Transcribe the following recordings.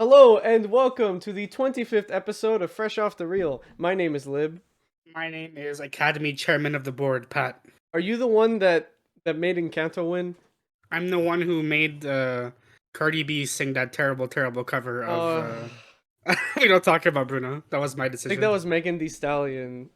Hello and welcome to the 25th episode of Fresh Off the Reel. My name is Lib. My name is Academy Chairman of the Board, Pat. Are you the one that made Encanto win? I'm the one who made Cardi B sing that terrible, terrible cover of. I We don't talk about Bruno. That was my think that decision. was Megan Thee Stallion.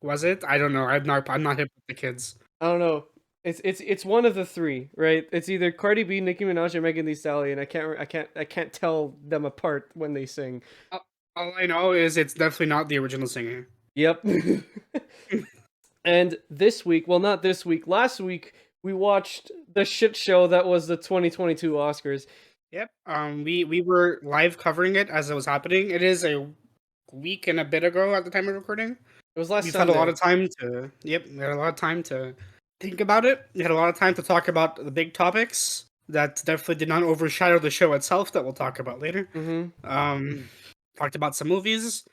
Was it? I don't know. I'm not hip with the kids. I don't know. It's one of the three, right? It's either Cardi B, Nicki Minaj, or Megan Thee Stallion. I can't tell them apart when they sing. All, all I know is it's definitely not the original singer. Yep. And this week, well, not this week, last week we watched the shit show that was the 2022 Oscars. Yep. We were live covering it as it was happening. It is a week and a bit ago at the time of recording. It was last We've had a Sunday. lot of time to. Yep, we had a lot of time to think about it. We had a lot of time to talk about the big topics that definitely did not overshadow the show itself that we'll talk about later. Talked about some movies,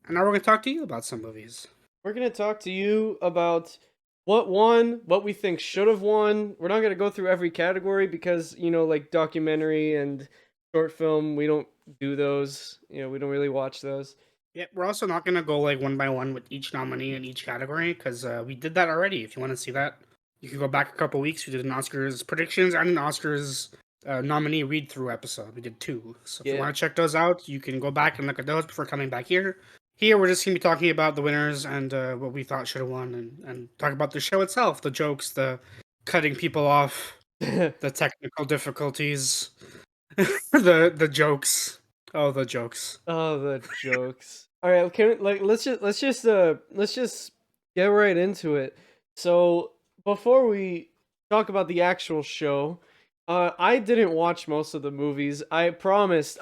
and now we're going to talk to you about some movies. We're going to talk to you about what won, what we think should have won. We're not going to go through every category because, like documentary and short film, we don't do those. We don't really watch those. Yep, we're also not going to go like one by one with each nominee in each category because we did that already. If you want to see that, you can go back a couple weeks. We did an Oscars predictions and an Oscars nominee read through episode. We did two. So if you want to check those out, you can go back and look at those before coming back here. Here, we're just going to be talking about the winners and what we thought should have won and talk about the show itself, the jokes, the cutting people off, the technical difficulties, the jokes. Oh, the jokes. Oh, the jokes. All right, let's just get right into it. So, before we talk about the actual show, I didn't watch most of the movies. I promised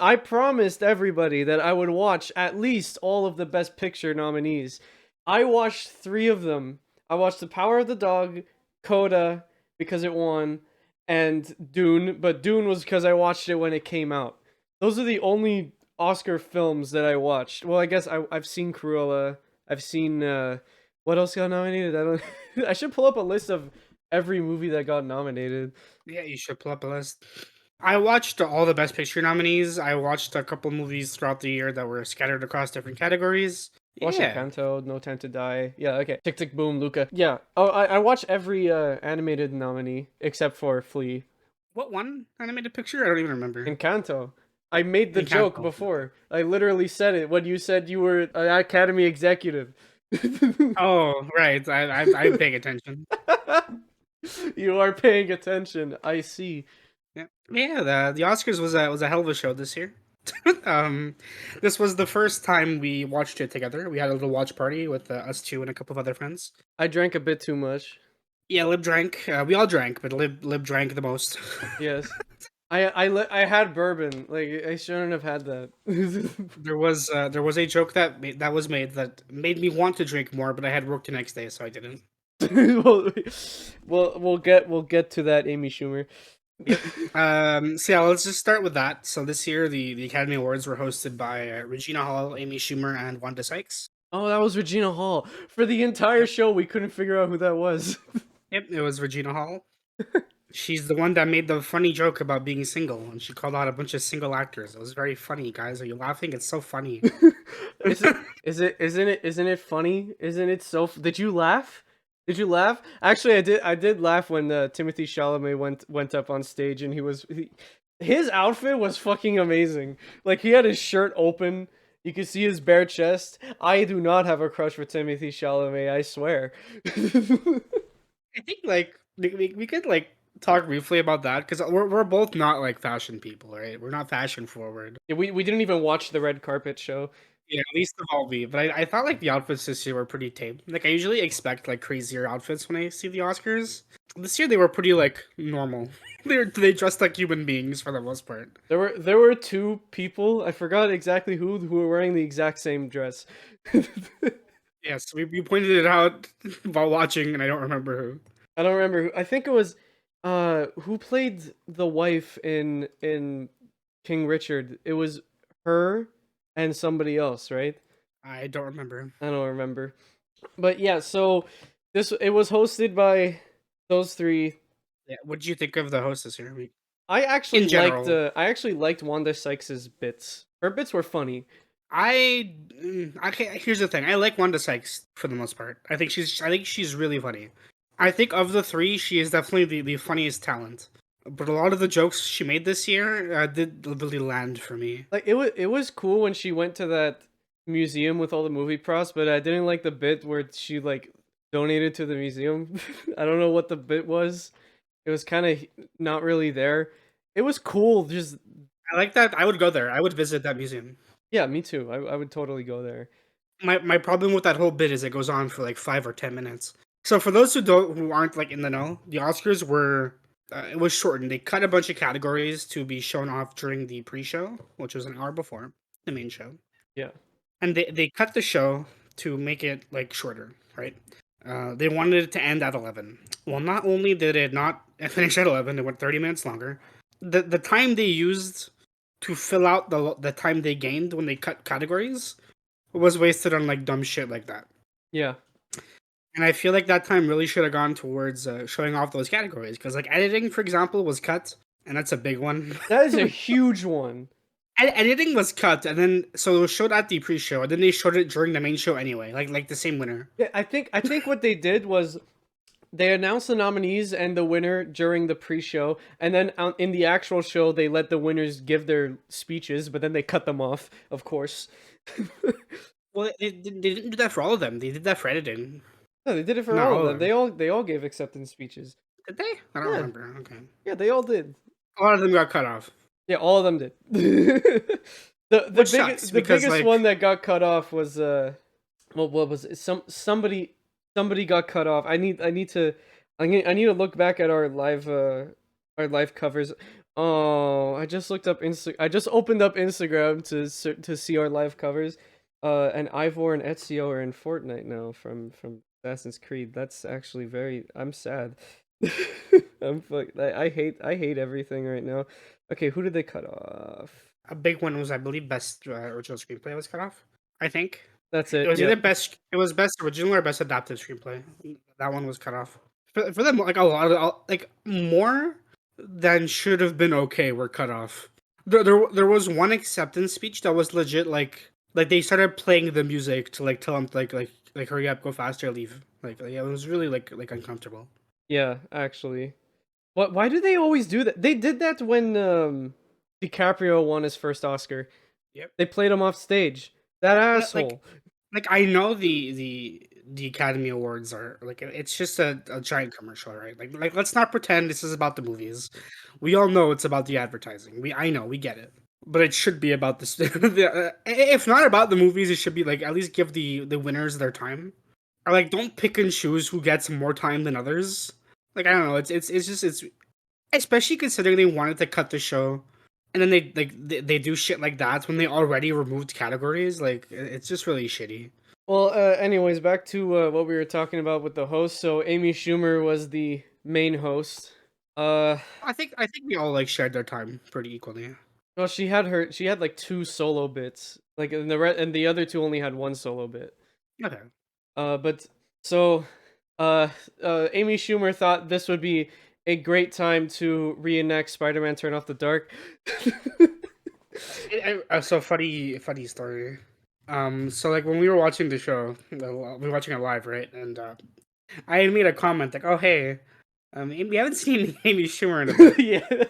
everybody that I would watch at least all of the Best Picture nominees. I watched 3 of them. I watched The Power of the Dog, Coda because it won, and Dune, but Dune was because I watched it when it came out. Those are the only Oscar films that I watched. Well, I guess I've seen Cruella. I've seen what else got nominated? I don't. I should pull up a list of every movie that got nominated. Yeah, you should pull up a list. I watched all the Best Picture nominees. I watched a couple movies throughout the year that were scattered across different categories. Watched Encanto, No Time to Die. Yeah, okay. Tick Tick Boom, Luca. Yeah. Oh, I watched every animated nominee except for Flea. What one animated picture? I don't even remember. Encanto. I made the joke before. I literally said it when you said you were an Academy executive. Oh, right. I'm paying attention. You are paying attention. I see. Yeah. The Oscars was a hell of a show this year. This was the first time we watched it together. We had a little watch party with us two and a couple of other friends. I drank a bit too much. Yeah, Lib drank. We all drank, but Lib drank the most. Yes. I had bourbon. Like I shouldn't have had that. There was a joke that was made that made me want to drink more, but I had work the next day, so I didn't. We'll get to that, Amy Schumer. So yeah, let's just start with that. So this year, the Academy Awards were hosted by Regina Hall, Amy Schumer, and Wanda Sykes. Oh, that was Regina Hall. For the entire show, we couldn't figure out who that was. Yep, it was Regina Hall. She's the one that made the funny joke about being single, and she called out a bunch of single actors. It was very funny, guys. Are you laughing? It's so funny. Isn't it funny? Isn't it so? Did you laugh? Did you laugh? Actually, I did laugh when Timothy Chalamet went up on stage and his outfit was fucking amazing. Like he had his shirt open. You could see his bare chest. I do not have a crush for Timothy Chalamet, I swear. I think like we could like talk briefly about that because we're both not like fashion people, right? We're not fashion forward. Yeah, we didn't even watch the red carpet show. Yeah, at least of all we. But I thought like the outfits this year were pretty tame. Like I usually expect like crazier outfits when I see the Oscars. This year they were pretty like normal. They dressed like human beings for the most part. There were 2 people, I forgot exactly who were wearing the exact same dress. Yes, we pointed it out while watching, and I don't remember who. I don't remember who. I think it was who played the wife in King Richard. It was her and somebody else, right? I don't remember. I don't remember. But yeah, so it was hosted by those 3. Yeah, what did you think of the host this year? I actually in liked general. I actually liked Wanda Sykes's bits. Her bits were funny. Okay, here's the thing. I like Wanda Sykes for the most part. I think she's really funny. I think of the three, she is definitely the funniest talent. But a lot of the jokes she made this year did really land for me. Like it was cool when she went to that museum with all the movie props, but I didn't like the bit where she like donated to the museum. I don't know what the bit was. It was kind of not really there. It was cool. Just I like that. I would go there. I would visit that museum. yeah, me too. I would totally go there. My problem with that whole bit is it goes on for like 5 or 10 minutes. So for those who aren't like in the know, the Oscars were it was shortened. They cut a bunch of categories to be shown off during the pre-show, which was an hour before the main show, Yeah. and they cut the show to make it like shorter, right? They wanted it to end at 11. Well, not only did it not finish at 11, it went 30 minutes longer. The time they used to fill out the time they gained when they cut categories was wasted on like dumb shit like that. Yeah. And I feel like that time really should have gone towards showing off those categories because like editing, for example, was cut, and that's a big one. That is a huge one. Editing was cut, and then so it was showed at the pre-show, and then they showed it during the main show anyway, like the same winner. Yeah, I think what they did was they announced the nominees and the winner during the pre-show, and then in the actual show they let the winners give their speeches, but then they cut them off, of course. Well, they didn't do that for all of them. They did that for editing. No, they did it for Not all all of of them. them. They all gave acceptance speeches. Did they? I don't Yeah, remember. Okay. yeah, they all did. A lot of them got cut off. Yeah, all of them did. the Which sucks the because biggest like one that got cut off was well, what was it? Somebody got cut off. I need to look back at our live covers. Oh, I just looked up I just opened up Instagram to see our live covers. And Ivor and Ezio are in Fortnite now from Assassin's Creed. That's actually very. I'm sad. I hate everything right now. Okay, who did they cut off? a big one was I believe best original screenplay was cut off. I think. That's It it. was Yeah. either best. It was best original or best adapted screenplay. That one was cut off. For them, like a lot of like more than should have been okay were cut off. There was one acceptance speech that was legit. Like they started playing the music to like tell them like hurry up, go faster, leave. Yeah, it was really like uncomfortable. Yeah, actually. Why do they always do that? They did that when DiCaprio won his first Oscar. Yep. They played him off stage. That asshole. Like I know the Academy Awards are like it's just a giant commercial, right? Like let's not pretend this is about the movies. We all know it's about the advertising. I know we get it, but it should be about this. If not about the movies, it should be like at least give the winners their time, or like don't pick and choose who gets more time than others. Like I don't know. It's especially considering they wanted to cut the show. And then they do shit like that when they already removed categories. Like it's just really shitty. Well, anyways, back to what we were talking about with the host. So Amy Schumer was the main host. I think we all like shared their time pretty equally. Well, she had like two solo bits, like and the other two only had one solo bit. Okay. But so, Amy Schumer thought this would be a great time to reenact Spider-Man: Turn Off the Dark. So funny story. So like when we were watching the show, we were watching it live, right? And I had made a comment like, "Oh hey, we haven't seen Amy Schumer in a bit. Yeah.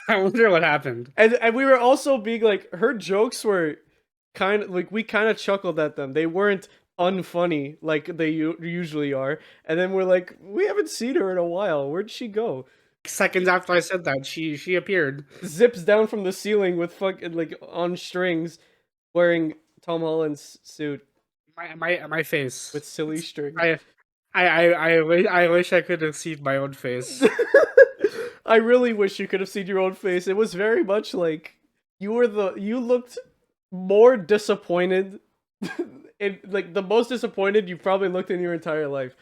I wonder what happened." And we were also being like, her jokes were kind of like we kind of chuckled at them. They weren't unfunny like they usually are. And then we're like, we haven't seen her in a while. Where'd she go? Seconds after I said that, she appeared. Zips down from the ceiling with fucking like on strings, wearing Tom Holland's suit My face with silly strings. I wish I could have seen my own face. I really wish you could have seen your own face. It was very much like you looked more disappointed like the most disappointed you probably looked in your entire life.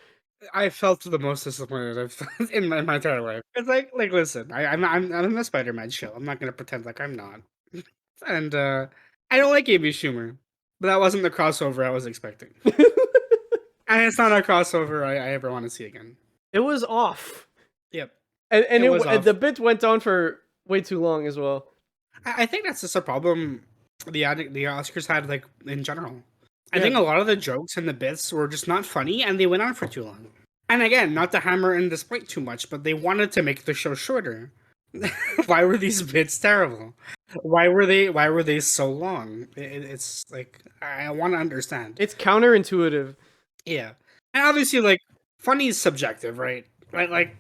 I felt the most disappointed I've felt in my entire life. It's like listen, I'm in the Spider-Man show. I'm not gonna pretend like I'm not. And I don't like Amy Schumer, but that wasn't the crossover I was expecting. And it's not a crossover I ever want to see again. It was off. Yep. and It was and off. the bit went on for way too long as well. I think that's just a problem the Oscars had, like, in general. I Yeah, think a lot of the jokes and the bits were just not funny, and they went on for too long. And again, not to hammer in this point too much, but they wanted to make the show shorter. Why were these bits terrible? Why were they so long? It's like, I want to understand. it's counterintuitive. Yeah, and obviously, like, funny is subjective, right? Like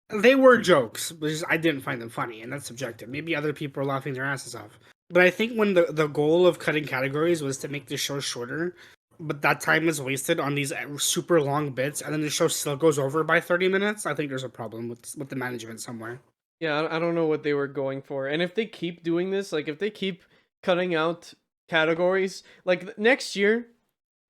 they were jokes, but just, I didn't find them funny, and that's subjective. Maybe other people are laughing their asses off. But I think when the goal of cutting categories was to make the show shorter, but that time is wasted on these super long bits, and then the show still goes over by 30 minutes. I think there's a problem with the management somewhere. Yeah, I don't know what they were going for. And if they keep doing this, like if they keep cutting out categories, like next year,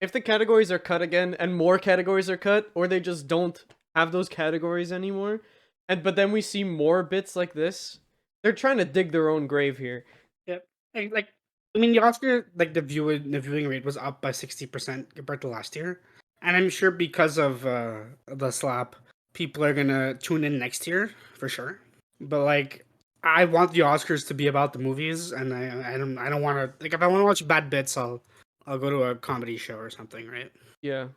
if the categories are cut again and more categories are cut, or they just don't have those categories anymore, but then we see more bits like this, they're trying to dig their own grave here. Yep. Like, I mean, the Oscar, like, the viewing rate was up by 60% compared to last year, and I'm sure because of the slap, people are gonna tune in next year for sure. But, like, I want the Oscars to be about the movies, and I don't want to, like, if I want to watch bad bits, I'll go to a comedy show or something, right? Yeah.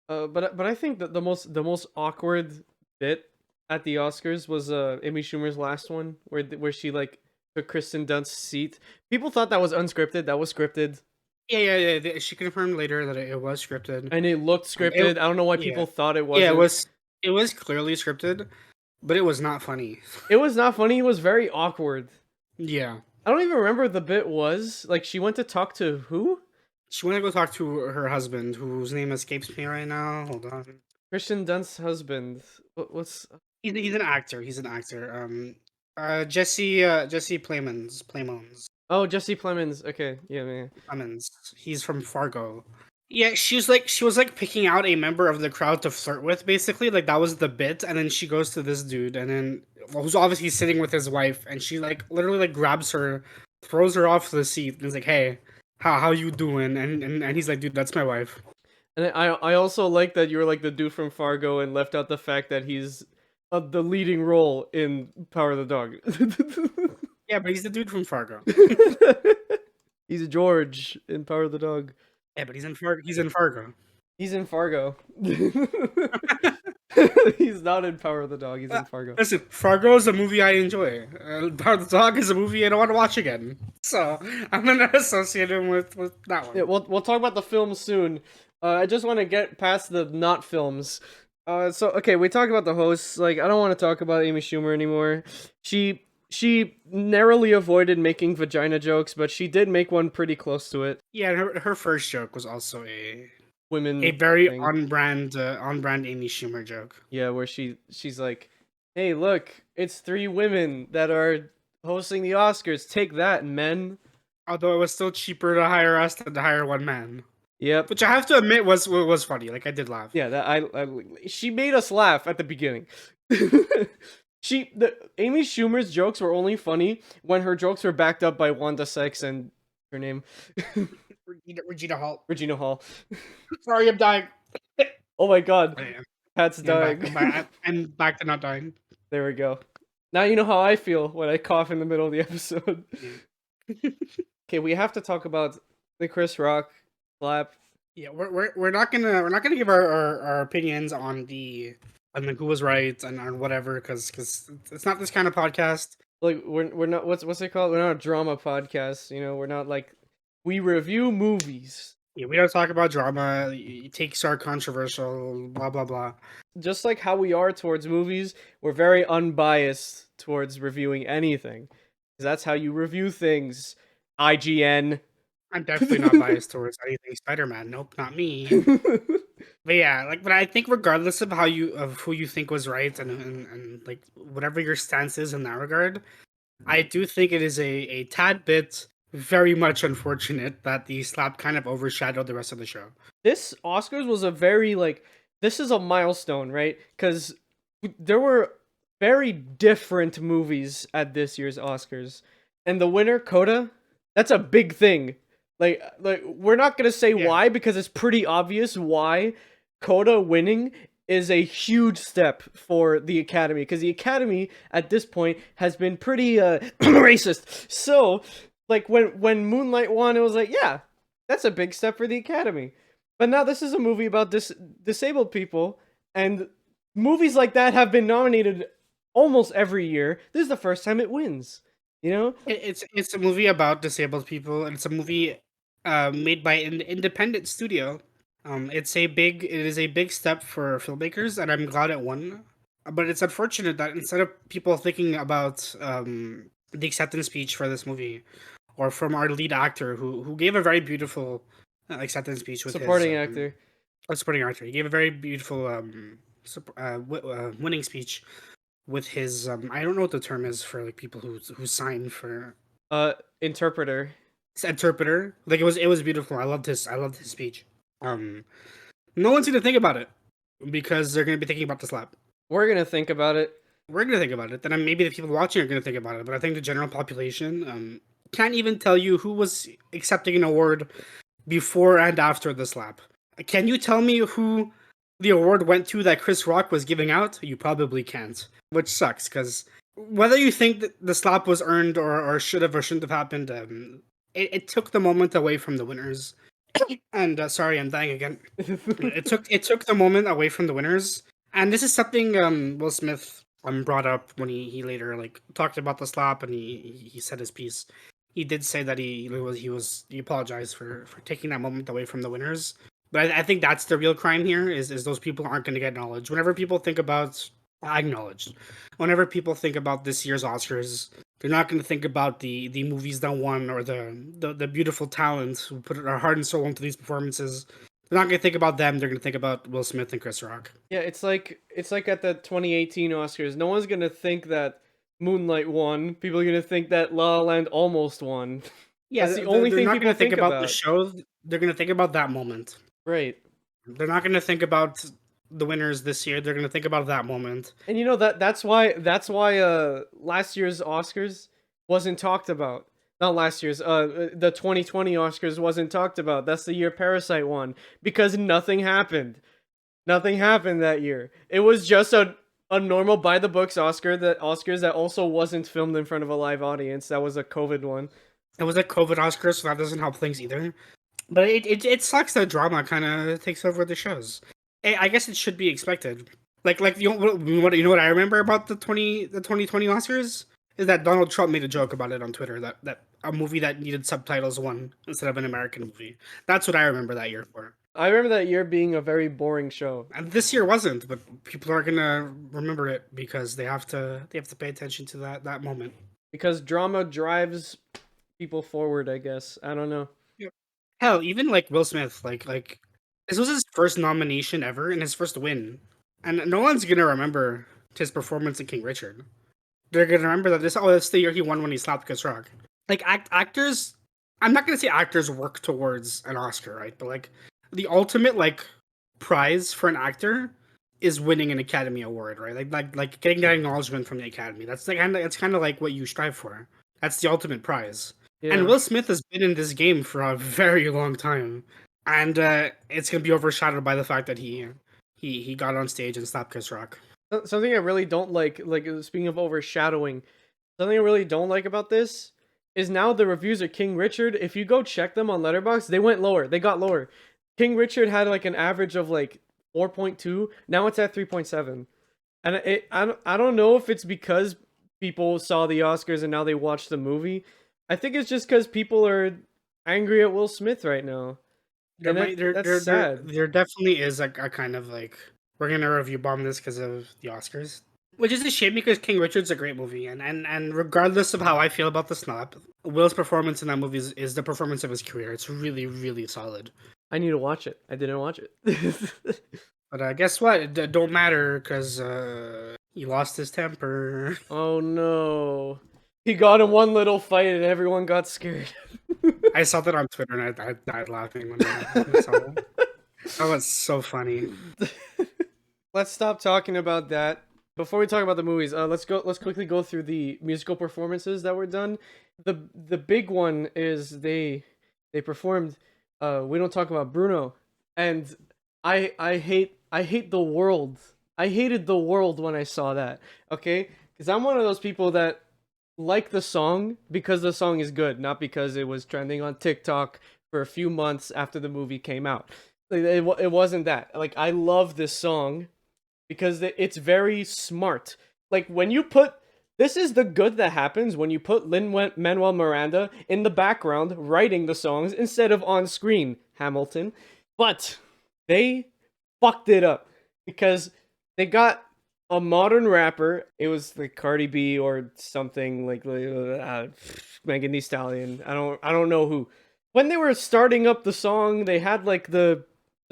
But I think that the most awkward bit at the Oscars was Amy Schumer's last one where she like took Kristen Dunst's seat. People thought that was unscripted. That was scripted, Yeah. She confirmed later that it was scripted. and it looked scripted. I don't know why Yeah, people thought it yeah, wasn't. it was clearly scripted, but it was not funny. It was not funny. It was very awkward. Yeah. I don't even remember what the bit was. Like she went to talk to who? She went to go talk to her husband, whose name escapes me right now. Hold on. Kristen Dunst's husband. What's He's an actor. He's an actor. Jesse Plemons. Oh, Jesse Plemons. Okay, yeah. Plemons. He's from Fargo. Yeah, she was like picking out a member of the crowd to flirt with, basically. Like, that was the bit, and then she goes to this dude, and then, well, who's obviously sitting with his wife, and she, like, literally, like, grabs her, throws her off the seat, and is like, "Hey, how you doing?" And he's like, "Dude, that's my wife." And I also like that you were like the dude from Fargo and left out the fact that he's the leading role in Power of the Dog. Yeah, but he's the dude from Fargo. He's George in Power of the Dog. Yeah, but he's in Fargo. He's in Fargo. He's in Fargo. He's not in Power of the Dog. He's in Fargo. Listen, Fargo is a movie I enjoy. Power of the Dog is a movie I don't want to watch again. So I'm gonna associate him with that one. Yeah, we'll talk about the film soon. I just want to get past the not films. So okay, we talked about the hosts. Like, I don't want to talk about Amy Schumer anymore. She narrowly avoided making vagina jokes, but she did make one pretty close to it. Yeah, her first joke was also a Women very thing. on brand Amy Schumer joke. Yeah, where she's like, "Hey, look, it's 3 women that are hosting the Oscars. Take that, men." Although it was still cheaper to hire us than to hire one man, Yep. which I have to admit was funny. Like, I did laugh. Yeah, she made us laugh at the beginning. Amy Schumer's jokes were only funny when her jokes were backed up by Wanda Sykes and her name Regina Hall. Regina Hall. Sorry, I'm dying. Oh my god, I am. Pat's dying. I'm back to not dying. There we go. Now you know how I feel when I cough in the middle of the episode. Okay, we have to talk about the Chris Rock slap. Yeah, we're not gonna give our opinions on the who was right and on whatever, because it's not this kind of podcast. Like we're not what's it called? We're not a drama podcast. You know, we're not like we review movies. Yeah, we don't talk about drama. Takes are controversial. Blah blah blah. Just like how we are towards movies, we're very unbiased towards reviewing anything. Because that's how you review things. IGN. I'm definitely not biased towards anything Spider-Man. Nope, not me. But yeah, but I think regardless of who you think was right and like whatever your stance is in that regard, I do think it is a tad bit very much unfortunate that the slap kind of overshadowed the rest of the show. This Oscars was a very this is a milestone, right? Because there were very different movies at this year's Oscars, and the winner, Coda, that's a big thing. Like we're not gonna say why, because it's pretty obvious why Coda winning is a huge step for the Academy, because the Academy at this point has been pretty racist. So, like when Moonlight won, it was like, yeah, that's a big step for the Academy. But now this is a movie about disabled people, and movies like that have been nominated almost every year. This is the first time it wins. You know? It's a movie about disabled people, and it's a movie made by an independent studio. It is a big step for filmmakers, and I'm glad it won. But it's unfortunate that instead of people thinking about the acceptance speech for this movie, or from our lead actor who gave a very beautiful acceptance speech with Supporting actor. supporting actor, he gave a very beautiful winning speech with his I don't know what the term is for like people who sign for Interpreter. interpreter. Like it was beautiful. I loved his speech. No one's gonna think about it because they're gonna be thinking about the slap. We're gonna think about it. We're gonna think about it. Then maybe the people watching are gonna think about it. But I think the general population can't even tell you who was accepting an award before and after the slap. Can you tell me who the award went to that Chris Rock was giving out? You probably can't, which sucks because whether you think that the slap was earned or should have or shouldn't have happened, it took the moment away from the winners. And sorry, I'm dying again. It took the moment away from the winners, and this is something Will Smith brought up when he later like talked about the slap and he said his piece. He did say that he apologized for taking that moment away from the winners. But I think that's the real crime here is those people aren't going to get acknowledged. Whenever people think about acknowledged, whenever people think about this year's Oscars, they're not going to think about the movies that won or the beautiful talent who put their heart and soul into these performances. They're not going to think about them. They're going to think about Will Smith and Chris Rock. Yeah, it's like at the 2018 Oscars. No one's gonna think that Moonlight won. People are gonna think that La La Land almost won. Yeah, that's the only thing not people going to think about the about. show. They're going to think about that moment. Right. They're not going to think about the winners this year. They're going to think about that moment. And you know that's why last year's Oscars wasn't talked about. Not last year's the 2020 Oscars wasn't talked about. That's the year Parasite won because nothing happened. Nothing happened that year. It was just a normal by the books Oscars that also wasn't filmed in front of a live audience. That was a COVID one. It was a COVID Oscar, so that doesn't help things either. But it sucks that drama kind of takes over the shows. I guess it should be expected. Like you know what I remember about the 2020 Oscars is that Donald Trump made a joke about it on Twitter that a movie that needed subtitles won instead of an American movie. That's what I remember that year for. I remember that year being a very boring show. And this year wasn't, but people are gonna remember it because they have to pay attention to that moment. Because drama drives people forward, I guess. I don't know. Yep. Hell, even like Will Smith, like this was his first nomination ever and his first win, and no one's gonna remember his performance in King Richard. They're gonna remember that that's the year he won when he slapped Chris Rock. Like actors, I'm not gonna say actors work towards an Oscar, right? But like the ultimate like prize for an actor is winning an Academy Award, right? Like getting that acknowledgement from the Academy. That's like it's kind of like what you strive for. That's the ultimate prize. Yeah. And Will Smith has been in this game for a very long time, and it's gonna be overshadowed by the fact that he got on stage and slapped Chris Rock. Something I really don't like speaking of overshadowing, something I really don't like about this is now the reviews of King Richard. If you go check them on Letterboxd, they went lower. They got lower. King Richard had like an average of like 4.2. Now it's at 3.7. And I don't know if it's because people saw the Oscars and now they watched the movie. I think it's just because people are angry at Will Smith right now. That's sad. There definitely is a kind of like we're gonna review bomb this because of the Oscars, which is a shame because King Richard's a great movie, and regardless of how I feel about the snap, Will's performance in that movie is the performance of his career. It's really really solid. I need to watch it. I didn't watch it. But guess what? It don't matter because he lost his temper. Oh no. He got in one little fight and everyone got scared. I saw that on Twitter and I died laughing when I saw it. That was so funny. Let's stop talking about that. Before we talk about the movies, let's quickly go through the musical performances that were done. The big one is they performed We Don't Talk About Bruno. And I hate I hate the world. I hated the world when I saw that. Okay, because I'm one of those people that like the song because the song is good, not because it was trending on TikTok for a few months after the movie came out. Like, it wasn't that. Like, I love this song because it's very smart. Like, when you put this is the good that happens when you put Lin-Manuel Miranda in the background writing the songs instead of on screen, Hamilton. But they fucked it up because they got a modern rapper. It was like Cardi B or something like Megan Thee Stallion. I don't know who. When they were starting up the song, they had like the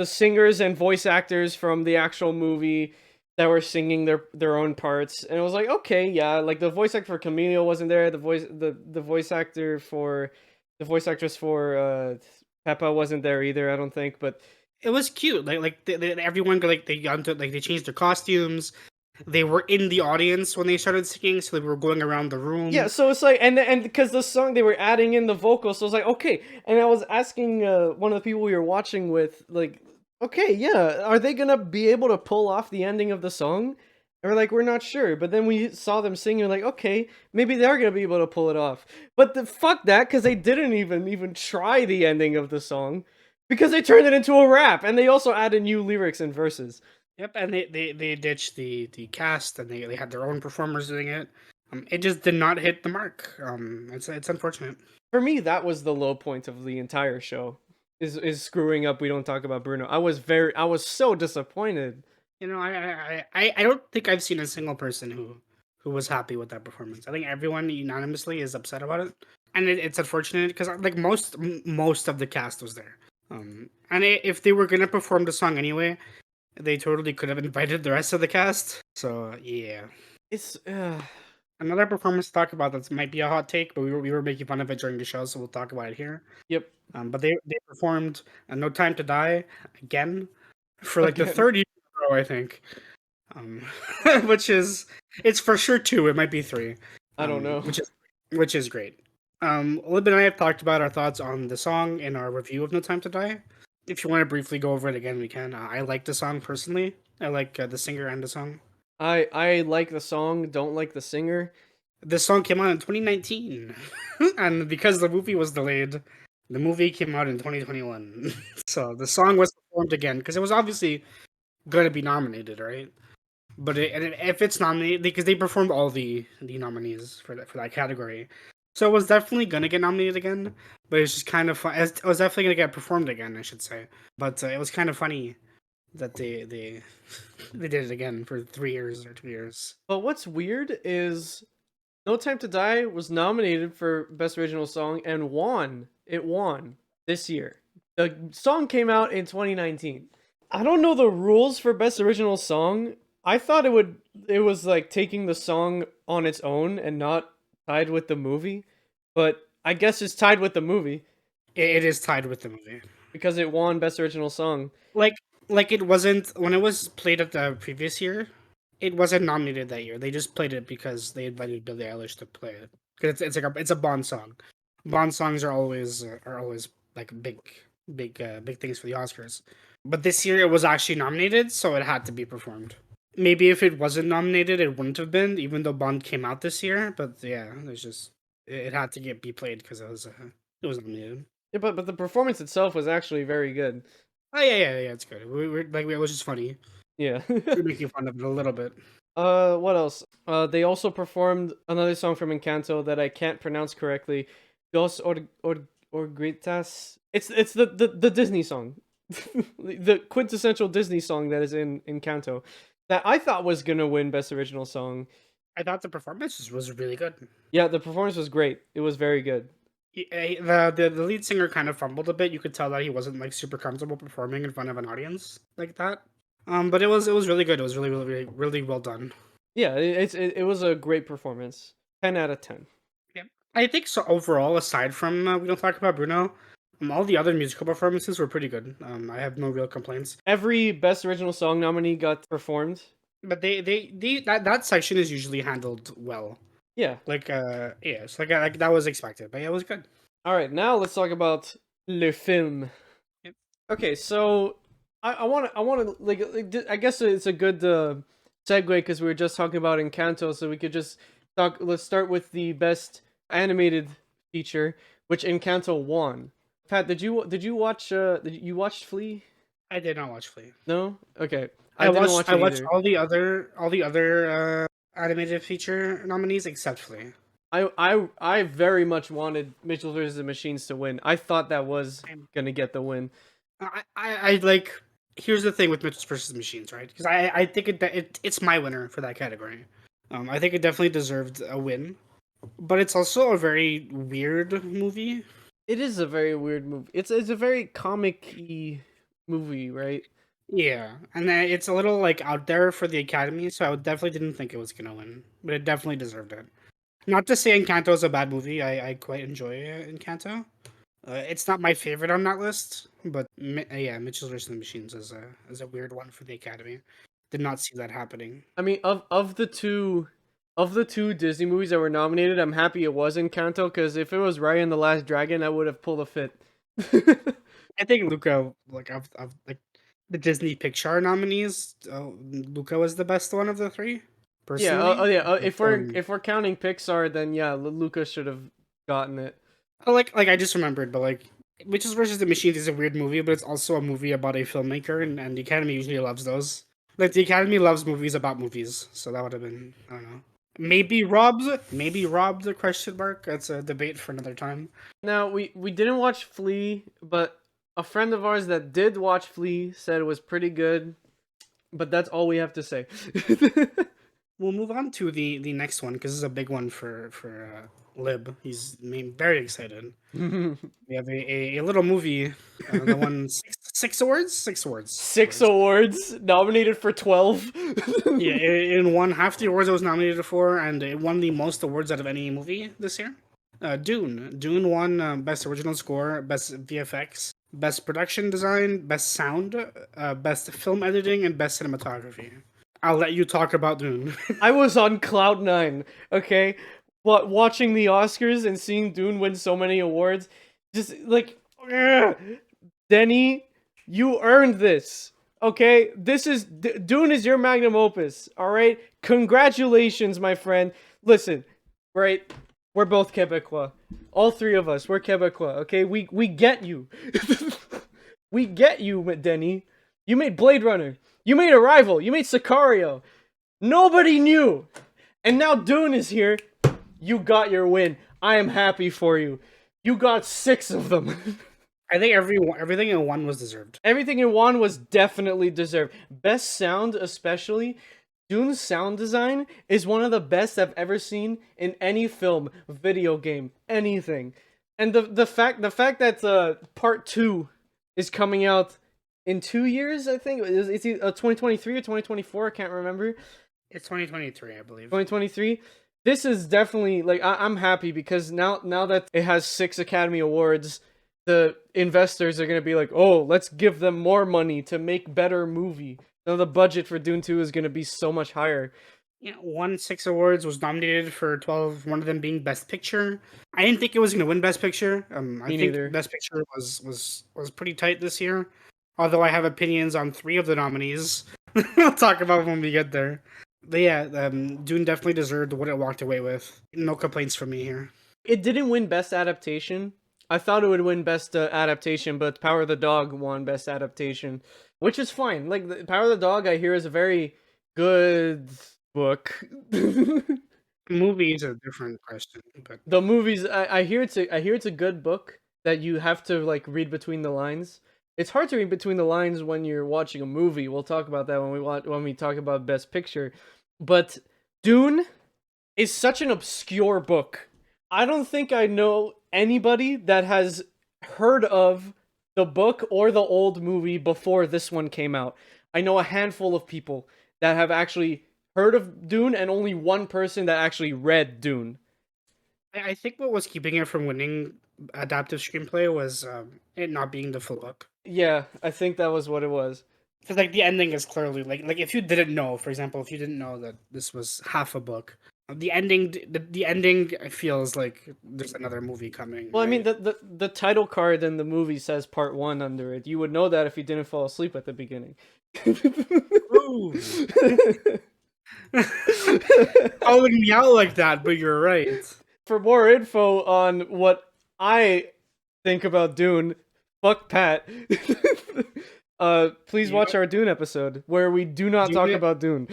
singers and voice actors from the actual movie that were singing their own parts, and it was like, okay, yeah, like the voice actor for Camille wasn't there. The voice actor for the voice actress for Peppa wasn't there either. I don't think, but It was cute. Everyone they changed their costumes. They were in the audience when they started singing, so they were going around the yeah, room. so it's like, and because the song they were adding in the vocals, so I was like, okay. And I was asking one of the people we were watching with, like, okay, yeah, are they gonna be able to pull off the ending of the song? And we're like, we're not sure. But then we saw them singing, like, okay, maybe they're gonna be able to pull it off. But fuck that, because they didn't even try the ending of the song because they turned it into a rap, and they also added new lyrics and verses. Yep, and they ditched the cast, and they had their own performers doing it. It just did not hit the mark. It's unfortunate. For me, that was the low point of the entire show. Is screwing up. We don't talk about Bruno. I was so disappointed. You know, I don't think I've seen a single person who was happy with that performance. I think everyone unanimously is upset about it, and it's unfortunate because like most of the cast was there. And if they were gonna perform the song anyway, they totally could have invited the rest of the cast. So yeah, It's another performance to talk about that might be a hot take, but we were making fun of it during the show, so we'll talk about it here. yep. But they performed "No Time to Die" again for like the Again, third year in a row, I think. Um, which is it's for sure two. It might be three. I don't know. Which is great. Lib and I have talked about our thoughts on the song in our review of "No Time to Die." If you want to briefly go over it again, we can. I like the song personally. I like the singer and the song. I like the song. Don't like the singer. This song came out in 2019, and because the movie was delayed, the movie came out in 2021. So the song was performed again because it was obviously going to be nominated, right? But if it's nominated, because they performed all the nominees for that category, so it was definitely gonna get nominated again. But it's just kind of fun. It was definitely gonna get performed again, I should say. But it was kind of funny that they they did it again for 3 years or 2 years. But what's weird is No Time to Die was nominated for Best Original Song and won. It won this year. The song came out in 2019. I don't know the rules for Best Original Song. I thought it was like taking the song on its own and not tied with the movie, but I guess it's tied with the movie It is tied with the movie. because it won Best Original Song. Like it wasn't when it was played at the previous year. It wasn't nominated that year. They just played it because they invited Billie Eilish to play it. Because it's a Bond song. Bond songs are always like big things for the Oscars. But this year it was actually nominated, so it had to be performed. Maybe if it wasn't nominated, it wouldn't have been, even though Bond came out this year. But yeah, there's just it had to be played because it was nominated. Yeah, but the performance itself was actually very good. Oh yeah, it's good. It was just funny. Yeah. We're making fun of it a little bit. What else? They also performed another song from Encanto that I can't pronounce correctly. Orgritas. It's the Disney song. The quintessential Disney song that is in Encanto that I thought was gonna win Best Original Song. I thought the performance was really good. Yeah, the performance was great. It was very good. The lead singer kind of fumbled a bit. You could tell that he wasn't like super comfortable performing in front of an audience like that. But it was really good. It was really well done. Yeah, it was a great performance. 10 out of 10. Yeah, I think so. Overall, aside from we don't talk about Bruno, all the other musical performances were pretty good. I have no real complaints. Every Best Original Song nominee got performed. But that section is usually handled well. Yeah. Yeah, so like that was expected, but yeah, it was good. All right, now let's talk about le film. Yep. Okay, so I want to I guess it's a good segue because we were just talking about Encanto, so we could just talk. Let's start with the best animated feature, which Encanto won. Pat, did you watch you watched Flea? I did not watch Flea. No, okay, I didn't watch I it watched either. all the other animated feature nominees except Flea. I very much wanted Mitchell vs. the Machines to win. I thought that was gonna get the win. I like. Here's the thing with Mitchell versus Machines, right? Because I think it's my winner for that category. I think it definitely deserved a win, but it's also a very weird movie. It is a very weird movie. It's a very comic-y movie, right? Yeah, and it's a little like out there for the Academy, so I definitely didn't think it was gonna win, but it definitely deserved it. Not to say Encanto is a bad movie. I quite enjoy Encanto. It's not my favorite on that list, but yeah, Mitchell vs. the Machines is a weird one for the Academy. Did not see that happening. I mean, of the two Disney movies that were nominated, I'm happy it was Encanto because if it was Raya and the Last Dragon, I would have pulled a fit. I think Luca, like of like the Disney Pixar nominees, Luca was the best one of the three. Yeah, Personally, yeah. but, If we're counting Pixar, then yeah, Lucas should have gotten it. like I just remembered, but like Mitchell versus the Machines is a weird movie, but it's also a movie about a filmmaker, and the Academy usually loves those. Like the Academy loves movies about movies, so that would have been, I don't know. Maybe robbed the question mark. That's a debate for another time. Now we didn't watch Flea, but a friend of ours that did watch Flea said it was pretty good. But that's all we have to say. We'll move on to the next one because this is a big one for Lib. He's very excited. We have a little movie that won six awards. Six awards, nominated for 12. Yeah, it won half the awards it was nominated for, and it won the most awards out of any movie this year. Dune. Dune won Best Original Score, Best VFX, Best Production Design, Best Sound, Best Film Editing, and Best Cinematography. I'll let you talk about Dune. I was on cloud nine, okay? Watching the Oscars and seeing Dune win so many awards, just like, ugh. Denny, you earned this, okay? Dune is your magnum opus, all right? Congratulations, my friend. Listen, right? We're both Quebecois. All three of us, we're Quebecois, okay? We get you. We get you, Denny. You made Blade Runner. You made Arrival. You made Sicario. Nobody knew. And now Dune is here. You got your win. I am happy for you. You got 6 of them. I think everything in one was deserved. Everything in one was definitely deserved. Best sound, especially. Dune's sound design is one of the best I've ever seen in any film, video game, anything. And the fact that part 2 is coming out in 2 years, I think it's 2023 or 2024. I can't remember. It's 2023, I believe. 2023. This is definitely like I'm happy because now that it has 6 Academy Awards, the investors are gonna be like, oh, let's give them more money to make better movie. Now the budget for Dune 2 is gonna be so much higher. Yeah, won 6 awards, was nominated for 12, one of them being Best Picture. I didn't think it was going to win Best Picture. I think neither. Best Picture was pretty tight this year. Although I have opinions on 3 of the nominees. I'll talk about when we get there. But yeah, Dune definitely deserved what it walked away with. No complaints from me here. It didn't win Best Adaptation. I thought it would win Best Adaptation, but Power of the Dog won Best Adaptation, which is fine. Like, Power of the Dog, I hear, is a very good book. Movie is a different question, but the movies, I hear it's a good book that you have to like read between the lines. It's hard to read between the lines when you're watching a movie. We'll talk about that when we talk about Best Picture. But Dune is such an obscure book. I don't think I know anybody that has heard of the book or the old movie before this one came out. I know a handful of people that have actually heard of Dune and only one person that actually read Dune. I think what was keeping it from winning adaptive screenplay was it not being the full book. Yeah, I think that was what it was. Because like the ending is clearly like if you didn't know, for example, if you didn't know that this was half a book, The ending feels like there's another movie coming, Well, I mean, right? the title card in the movie says part one under it. You would know that if you didn't fall asleep at the beginning. Ooh. Calling me out like that, but you're right. For more info on what I think about Dune, fuck Pat. Please You watch know, our Dune episode where we do not talk Dune, about Dune.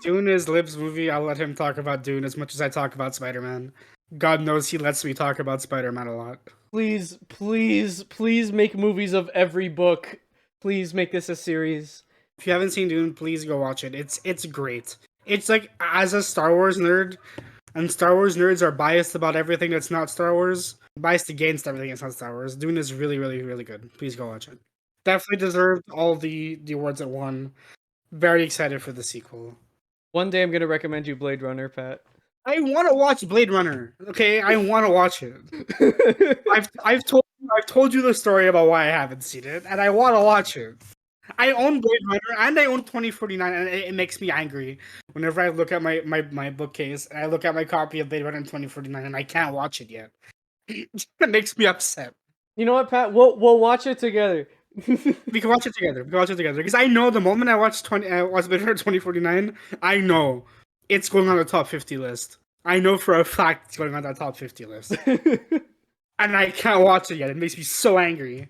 Dune is Lib's movie. I'll let him talk about Dune as much as I talk about Spider-Man. God knows he lets me talk about Spider-Man a lot. Please, please, please make movies of every book. Please make this a series. If you haven't seen Dune, please go watch it. It's great. It's like, as a Star Wars nerd, and Star Wars nerds are biased about everything that's not Star Wars, biased against everything that's not Star Wars. Dune is really, really, really good. Please go watch it. Definitely deserved all the awards it won. Very excited for the sequel. One day I'm gonna recommend you Blade Runner, Pat. I want to watch Blade Runner. Okay, I want to watch it. I've told you the story about why I haven't seen it, and I want to watch it. I own Blade Runner and I own 2049, and it makes me angry whenever I look at my bookcase and I look at my copy of Blade Runner in 2049 and I can't watch it yet. It makes me upset. You know what, Pat? We'll watch it together. We can watch it together. We can watch it together because I know the moment I watch Blade Runner 2049, I know it's going on the top 50 list. I know for a fact it's going on that top 50 list, and I can't watch it yet. It makes me so angry.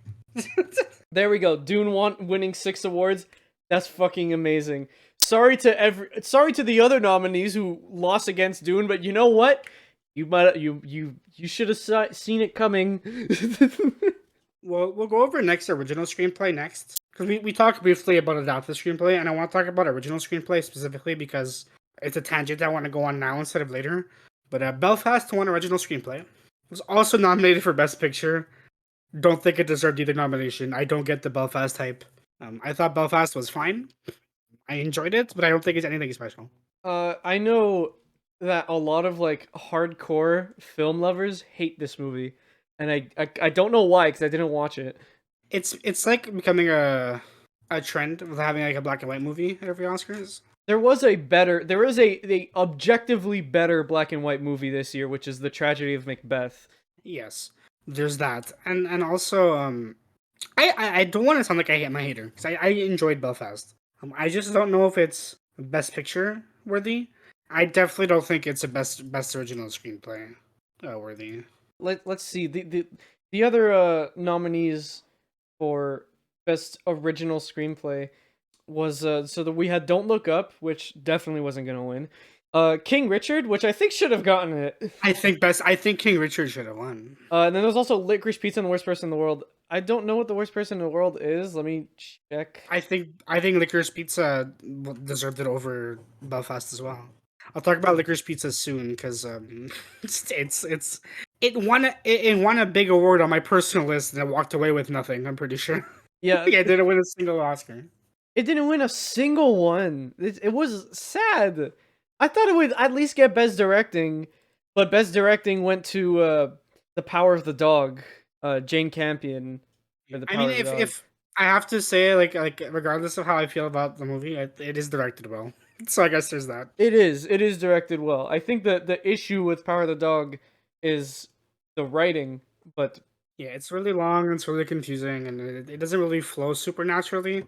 There we go. Dune winning 6 awards. That's fucking amazing. Sorry to the other nominees who lost against Dune, but you know what? You should have seen it coming. Well, we'll go over next original screenplay next, because we talked briefly about adapted screenplay, and I want to talk about original screenplay specifically because it's a tangent I want to go on now instead of later. But Belfast won original screenplay. It was also nominated for Best Picture. Don't think it deserved either nomination. I don't get the Belfast hype. I thought Belfast was fine. I enjoyed it, but I don't think it's anything special. I know that a lot of like hardcore film lovers hate this movie, and I don't know why because I didn't watch it. It's like becoming a trend of having like a black and white movie at every Oscars. There is a objectively better black and white movie this year, which is The Tragedy of Macbeth. Yes, there's that, and also I don't want to sound like I'm a hater because I enjoyed Belfast. I just don't know if it's Best Picture worthy. I definitely don't think it's a best original screenplay worthy. Let's see the other nominees for best original screenplay was so that we had Don't Look Up, which definitely wasn't gonna win. King Richard, which I think should have gotten it. I think King Richard should have won. And then there's also Licorice Pizza and The Worst Person in the World. I don't know what The Worst Person in the World is. Let me check. I think Licorice Pizza deserved it over Belfast as well. I'll talk about Licorice Pizza soon because it won a big award on my personal list and I walked away with nothing. I'm pretty sure. Yeah, Yeah, it didn't win a single Oscar. it didn't win a single one. It was sad. I thought it would at least get Best Directing, but Best Directing went to The Power of the Dog, Jane Campion. For The I Power mean, of the Dog. if I have to say, like regardless of how I feel about the movie, it is directed well. So I guess there's that. It is directed well. I think that the issue with Power of the Dog is the writing, but Yeah, it's really long and it's really confusing, and it doesn't really flow super naturally.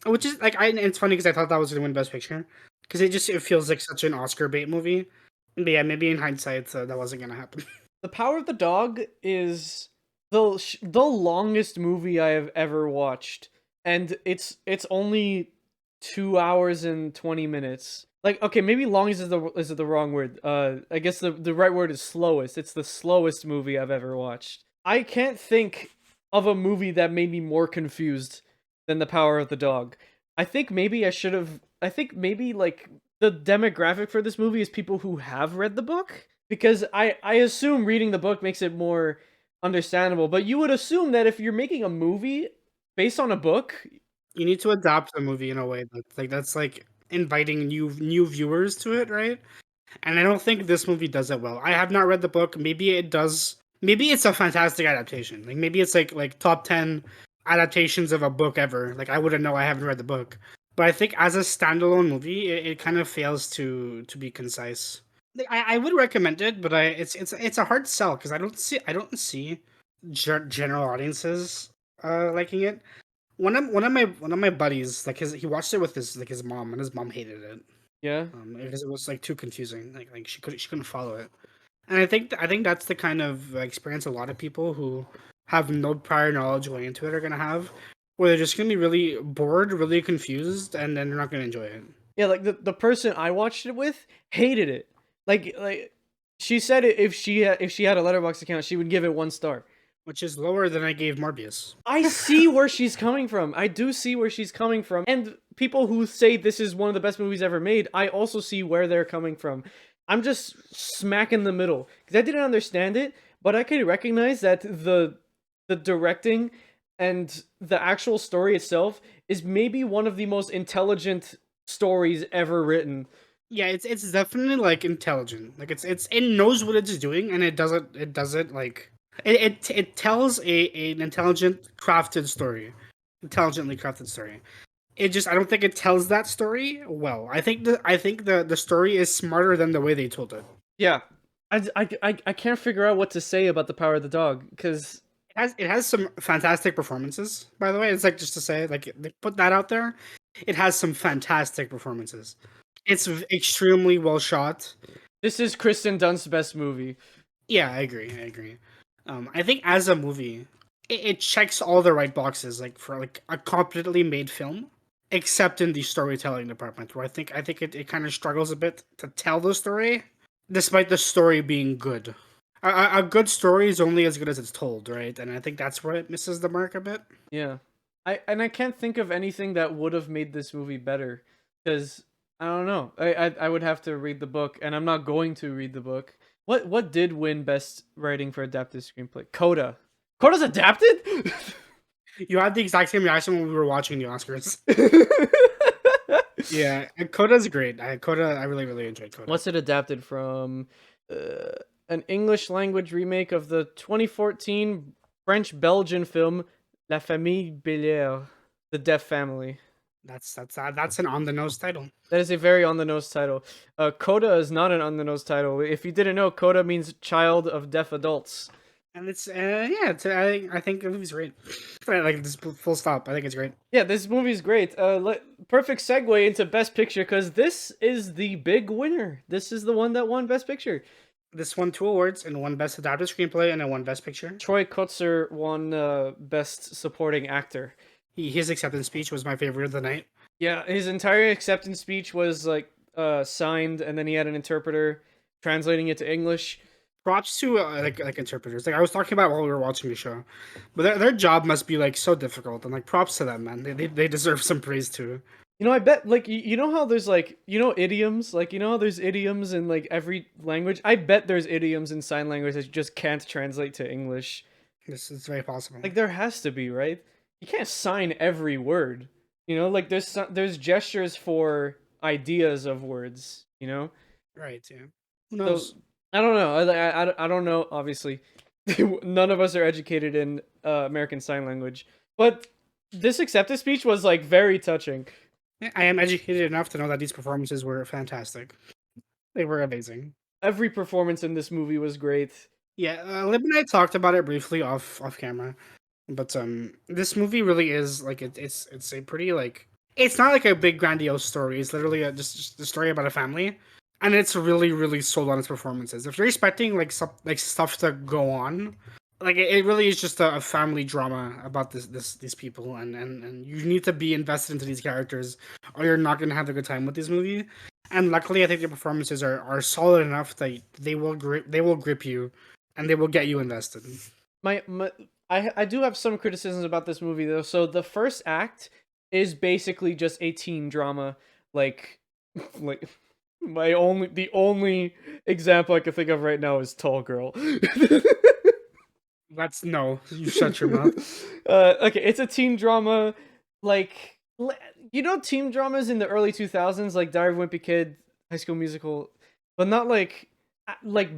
Which is like, it's funny because I thought that was gonna win Best Picture because it feels like such an Oscar bait movie. But yeah, maybe in hindsight, that wasn't gonna happen. The Power of the Dog is the longest movie I have ever watched, and it's only 2 hours and 20 minutes. Like, okay, maybe longest is the wrong word. I guess the right word is slowest. It's the slowest movie I've ever watched. I can't think of a movie that made me more confused than The Power of the Dog. I think maybe like the demographic for this movie is people who have read the book, because I assume reading the book makes it more understandable, but you would assume that if you're making a movie based on a book, You need to adapt the movie in a way that's like inviting new viewers to it, right? And I don't think this movie does it well. I have not read the book. Maybe it does. Maybe it's a fantastic adaptation. Like maybe it's like top 10 adaptations of a book ever. Like I wouldn't know. I haven't read the book. But I think as a standalone movie, it kind of fails to be concise. I would recommend it, but it's a hard sell because I don't see general audiences liking it. One of my buddies, like he watched it with his mom, and his mom hated it. Yeah. Because it was like too confusing. Like she couldn't follow it. And I think that's the kind of experience a lot of people who have no prior knowledge going into it are gonna have, where they're just gonna be really bored, really confused, and then they're not gonna enjoy it. Yeah, like the person I watched it with hated it. Like she said if she had a Letterboxd account, she would give it 1 star. Which is lower than I gave Morbius. I see where she's coming from. I do see where she's coming from. And people who say this is one of the best movies ever made, I also see where they're coming from. I'm just smack in the middle because I didn't understand it, but I could recognize that the directing and the actual story itself is maybe one of the most intelligent stories ever written. Yeah, it's definitely like intelligent. Like it knows what it's doing, and it doesn't like it tells an intelligent crafted story, intelligently crafted story. It just I don't think it tells that story well. I think the story is smarter than the way they told it. Yeah. I can't figure out what to say about The Power of the Dog because It has some fantastic performances, by the way. It's like just to say, like they put that out there. It has some fantastic performances. It's extremely well shot. this is Kristen Dunst's best movie. Yeah, I agree. I agree. I think as a movie, it checks all the right boxes, like for like a competently made film, except in the storytelling department, where I think it kind of struggles a bit to tell the story, despite the story being good. A good story is only as good as it's told, right? And I think that's where it misses the mark a bit. Yeah. I can't think of anything that would have made this movie better because I don't know. I would have to read the book, and I'm not going to read the book. What did win best writing for adapted screenplay? Coda. Coda's adapted? You had the exact same reaction when we were watching the Oscars. Yeah, and Coda's great. I really really enjoyed Coda. What's it adapted from? An English language remake of the 2014 French-Belgian film La Famille Bélier, The Deaf Family. That's an on the nose title. That is a very on-the-nose title. Coda is not an on-the-nose title. If you didn't know, Coda means child of deaf adults. And it's yeah, I think the movie's great. Like this full stop. I think it's great. Yeah, this movie's great. Perfect segue into Best Picture because this is the big winner. This is the one that won Best Picture. This won 2 awards and won Best Adapted Screenplay and it won Best Picture. Troy Kotsur won Best Supporting Actor. His acceptance speech was my favorite of the night. Yeah, his entire acceptance speech was like signed, and then he had an interpreter translating it to English. Props to like interpreters. Like I was talking about while we were watching the show, but their job must be like so difficult. And like props to them, man. They deserve some praise too. You know, I bet like you know how there's like idioms, like you know how there's idioms in like every language. I bet there's idioms in sign language that you just can't translate to English. This is very possible. Like there has to be, right? You can't sign every word. You know, like there's gestures for ideas of words. You know, Right? Yeah. Who knows? so I don't know. I don't know. Obviously, none of us are educated in American Sign Language, but this acceptance speech was like very touching. I am educated enough to know that these performances were fantastic. They were amazing. Every performance in this movie was great. Yeah, Lib and I talked about it briefly off camera, but this movie really is like it's a pretty like it's not like a big grandiose story. It's literally just a story about a family, and it's really really sold on its performances. If you're expecting like stuff to go on, like it really is just a family drama about these people, and you need to be invested into these characters, or you're not gonna have a good time with this movie. And luckily, I think the performances are solid enough that they will grip you, and they will get you invested. I do have some criticisms about this movie though. So the first act is basically just a teen drama, like like the only example I can think of right now is Tall Girl. That's no, you shut your mouth. Okay, it's a teen drama, like you know, teen dramas in the early 2000s, like Diary of a Wimpy Kid, High School Musical, but not like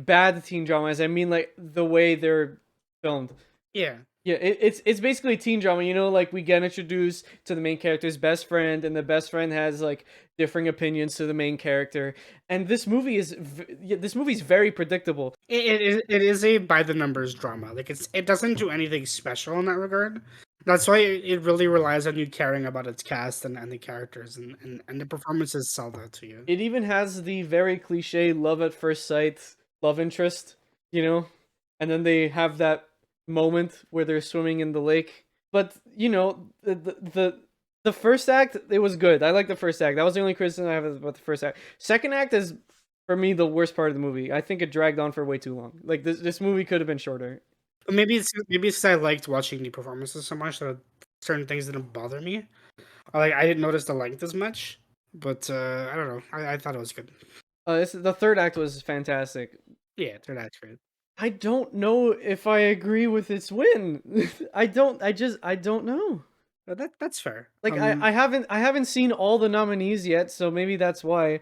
bad teen dramas. I mean, like the way they're filmed. Yeah, Yeah, it's basically teen drama. You know, like we get introduced to the main character's best friend, and the best friend has like differing opinions to the main character. And this movie's very predictable. It is a by the numbers drama. Like it doesn't do anything special in that regard. That's why it really relies on you caring about its cast and the characters and the performances sell that to you. It even has the very cliche love at first sight love interest, you know, and then they have that moment where they're swimming in the lake. But you know, the first act, it was good. I like the first act. That was the only criticism I have about the first act. Second act is for me the worst part of the movie. I think it dragged on for way too long. Like this movie could have been shorter. Maybe it's 'cause I liked watching the performances so much that certain things didn't bother me. I didn't notice the length as much, but I don't know. I thought it was good. The third act was fantastic. Yeah, third act's great. I don't know if I agree with its win. I don't know. That's fair. Like I haven't seen all the nominees yet, so maybe that's why.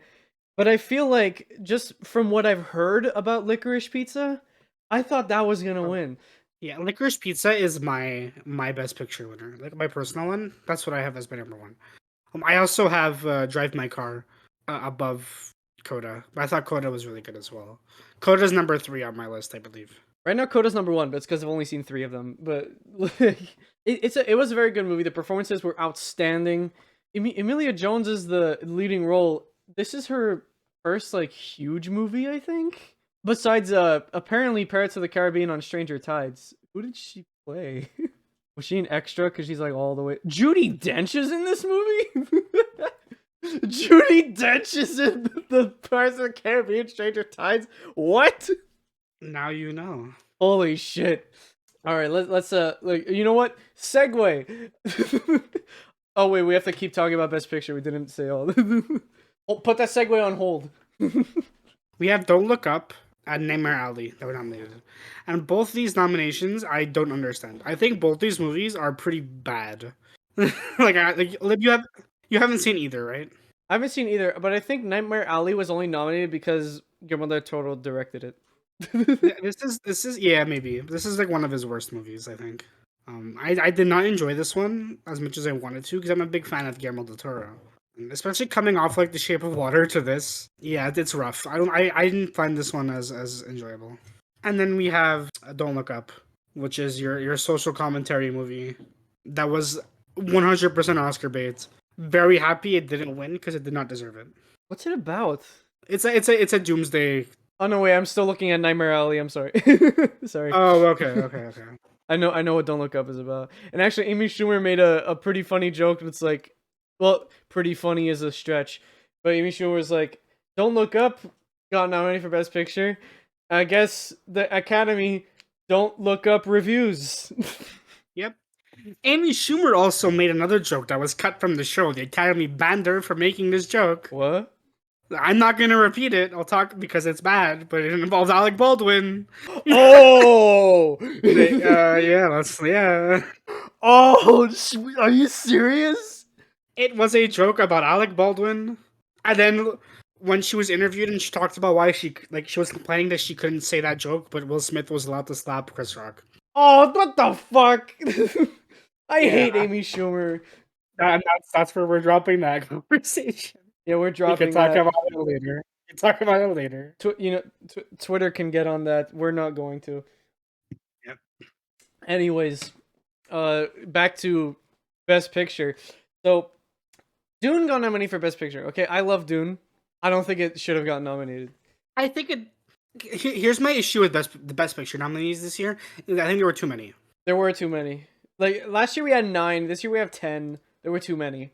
But I feel like just from what I've heard about Licorice Pizza, I thought that was gonna win. Yeah, Licorice Pizza is my best picture winner. Like my personal one, that's what I have as my number one. I also have Drive My Car above Coda, but I thought Coda was really good as well. Coda's number 3 on my list, I believe. Right now, Coda's number one, but it's because I've only seen 3 of them. But it was a very good movie. The performances were outstanding. Emilia Jones is the leading role. This is her first like huge movie, I think. Besides, apparently Pirates of the Caribbean on Stranger Tides. Who did she play? Was she an extra? Because she's like all the way. Judi Dench is in this movie. Judi Dench is in the Pirates of the Caribbean Stranger Tides. What? Now you know. Holy shit! All right, let's like you know what? Segue. Oh wait, we have to keep talking about Best Picture. We didn't say all. Oh, put that segue on hold. We have Don't Look Up and Nightmare Alley that were nominated. And both these nominations, I don't understand. I think both these movies are pretty bad. Lib, you haven't seen either, right? I haven't seen either, but I think Nightmare Alley was only nominated because Guillermo del Toro directed it. This is yeah, maybe this is like one of his worst movies, I think. I did not enjoy this one as much as I wanted to because I'm a big fan of Guillermo del Toro, and especially coming off like The Shape of Water to this. Yeah, it's rough. I didn't find this one as enjoyable. And then we have Don't Look Up, which is your social commentary movie that was 100% Oscar bait. Very happy it didn't win because it did not deserve it. What's it about? It's a doomsday. Oh no, wait, I'm still looking at Nightmare Alley. I'm sorry. Sorry. Oh, okay. I know what Don't Look Up is about. And actually, Amy Schumer made a pretty funny joke. It's like, well, pretty funny is a stretch, but Amy Schumer was like, "Don't Look Up" got nominated for Best Picture. I guess the Academy don't look up reviews. Yep. Amy Schumer also made another joke that was cut from the show. The Academy banned her for making this joke. What? I'm not going to repeat it. I'll talk because it's bad, but it involves Alec Baldwin. Oh! Yeah. Oh, are you serious? It was a joke about Alec Baldwin. And then when she was interviewed and she talked about why she was complaining that she couldn't say that joke, but Will Smith was allowed to slap Chris Rock. Oh, what the fuck? I hate Amy Schumer. That's where we're dropping that conversation. Yeah, we're dropping We can talk about it later. Twitter can get on that. We're not going to. Yep. Anyways, back to Best Picture. So, Dune got nominated for Best Picture. Okay, I love Dune. I don't think it should have gotten nominated. I think it. Here's my issue with the Best Picture nominees this year. I think there were too many. There were too many. Like last year we had 9. This year we have 10. There were too many.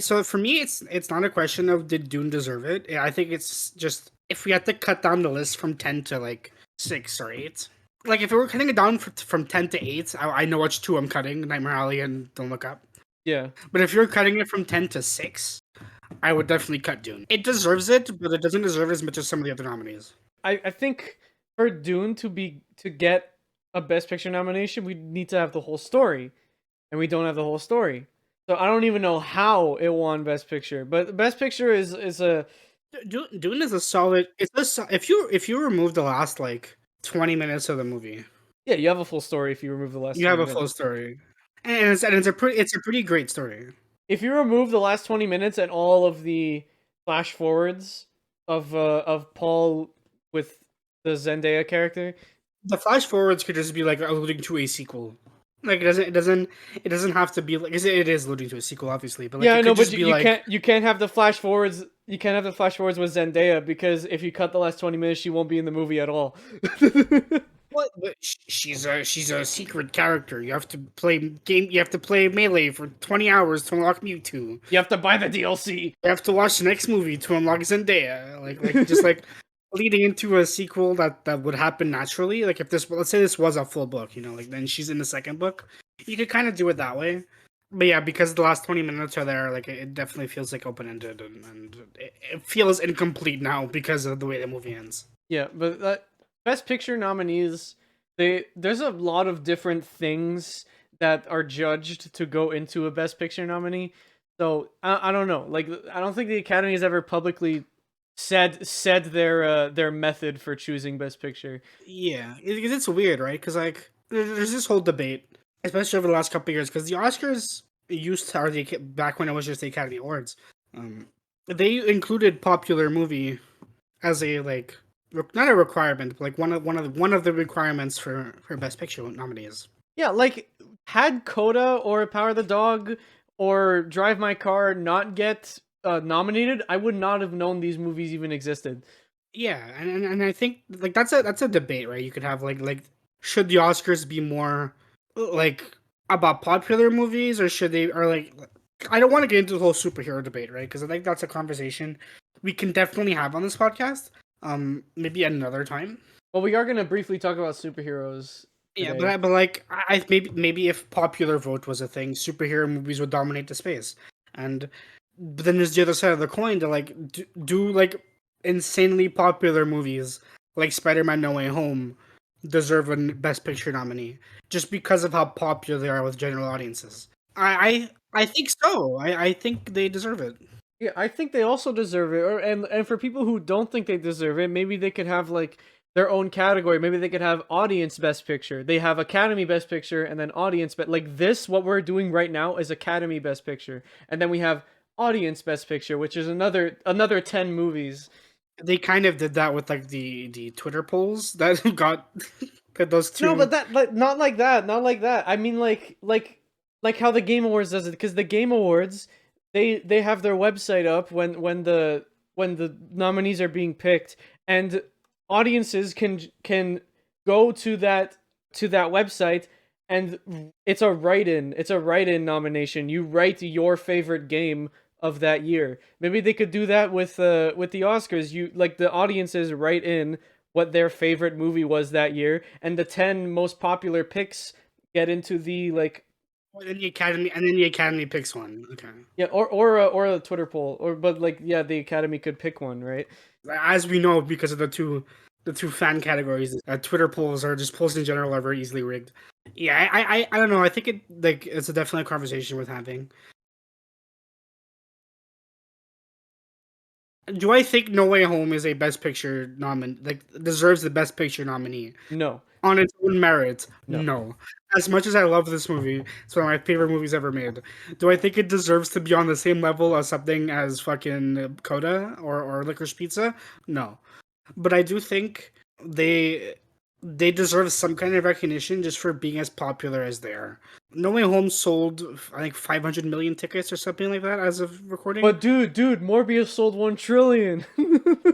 So for me, it's not a question of did Dune deserve it. I think it's just if we had to cut down the list from 10 to like 6 or 8. Like if we were cutting it down from 10 to 8, I know which 2 I'm cutting: Nightmare Alley and Don't Look Up. Yeah. But if you're cutting it from 10 to 6, I would definitely cut Dune. It deserves it, but it doesn't deserve it as much as some of the other nominees. I think for Dune to get a Best Picture nomination, we need to have the whole story, and we don't have the whole story. So I don't even know how it won Best Picture. But Best Picture is a Dune is a solid. If you remove the last like 20 minutes of the movie, Yeah, you have a full story if you remove the last You have 20 a full minutes. story, and it's a pretty great story. If you remove the last 20 minutes and all of the flash forwards of Paul with the Zendaya character. The flash forwards could just be like alluding to a sequel. Like it doesn't have to be like it is alluding to a sequel, obviously, but like Yeah, I it know, could but just you, be you like, can't you can't have the flash forwards. You can't have the flash forwards with Zendaya because if you cut the last 20 minutes, she won't be in the movie at all. what? But she's a secret character. You have to play game. You have to play Melee for 20 hours to unlock Mewtwo. You have to buy the DLC. You have to watch the next movie to unlock Zendaya. Like just like leading into a sequel that would happen naturally. Like if this, let's say this was a full book, like then she's in the second book. You could kind of do it that way. But yeah, because the last 20 minutes are there, like it definitely feels like open ended, and it feels incomplete now because of the way the movie ends. Yeah, but Best Picture nominees, there's a lot of different things that are judged to go into a Best Picture nominee. So I don't know. Like I don't think the Academy has ever publicly said their method for choosing Best Picture. Yeah, it's weird, right? Because like there's this whole debate, especially over the last couple of years, because the Oscars used to, or back when it was just the Academy Awards, they included popular movie as a like not a requirement, but like one of the requirements for Best Picture nominees. Yeah, like had Coda or Power of the Dog or Drive My Car not get nominated, I would not have known these movies even existed. Yeah, and I think like that's a debate, right? You could have like should the Oscars be more like about popular movies, or should they, or like I don't want to get into the whole superhero debate, right? Because I think that's a conversation we can definitely have on this podcast. Maybe at another time. Well, we are gonna briefly talk about superheroes Yeah, today. but like I maybe if popular vote was a thing, superhero movies would dominate the space, and but then there's the other side of the coin to like do like insanely popular movies like Spider-Man: No Way Home deserve a Best Picture nominee just because of how popular they are with general audiences. I think so. I think they deserve it. Yeah, I think they also deserve it. Or and for people who don't think they deserve it, maybe they could have like their own category. Maybe they could have audience best picture. They have Academy best picture and then audience but like this what we're doing right now is Academy best picture. And then we have audience best picture, which is another 10 movies. They kind of did that with like the Twitter polls that got those No, two. but that like not like that, not like that. I mean like how the Game Awards does it because the Game Awards they have their website up when the nominees are being picked and audiences can go to that website and it's a write-in nomination. You write your favorite game of that year. Maybe they could do that with the Oscars. You like the audiences write in what their favorite movie was that year, and the 10 most popular picks get into the like And then the Academy picks one. Okay. yeah, or a Twitter poll, or but like yeah, the Academy could pick one, right? As we know, because of the two fan categories, Twitter polls or just polls in general are very easily rigged. Yeah, I don't know. I think it's a definitely a conversation worth having. Do I think No Way Home is a Best Picture like deserves the Best Picture nominee No, on its own merit? no. No. As much as I love this movie, it's one of my favorite movies ever made. Do I think it deserves to be on the same level as something as fucking Coda or Licorice Pizza? No. But I do think they they deserve some kind of recognition just for being as popular as they are. No Way Home sold I think 500 million tickets or something like that as of recording. But dude, Morbius sold 1 trillion.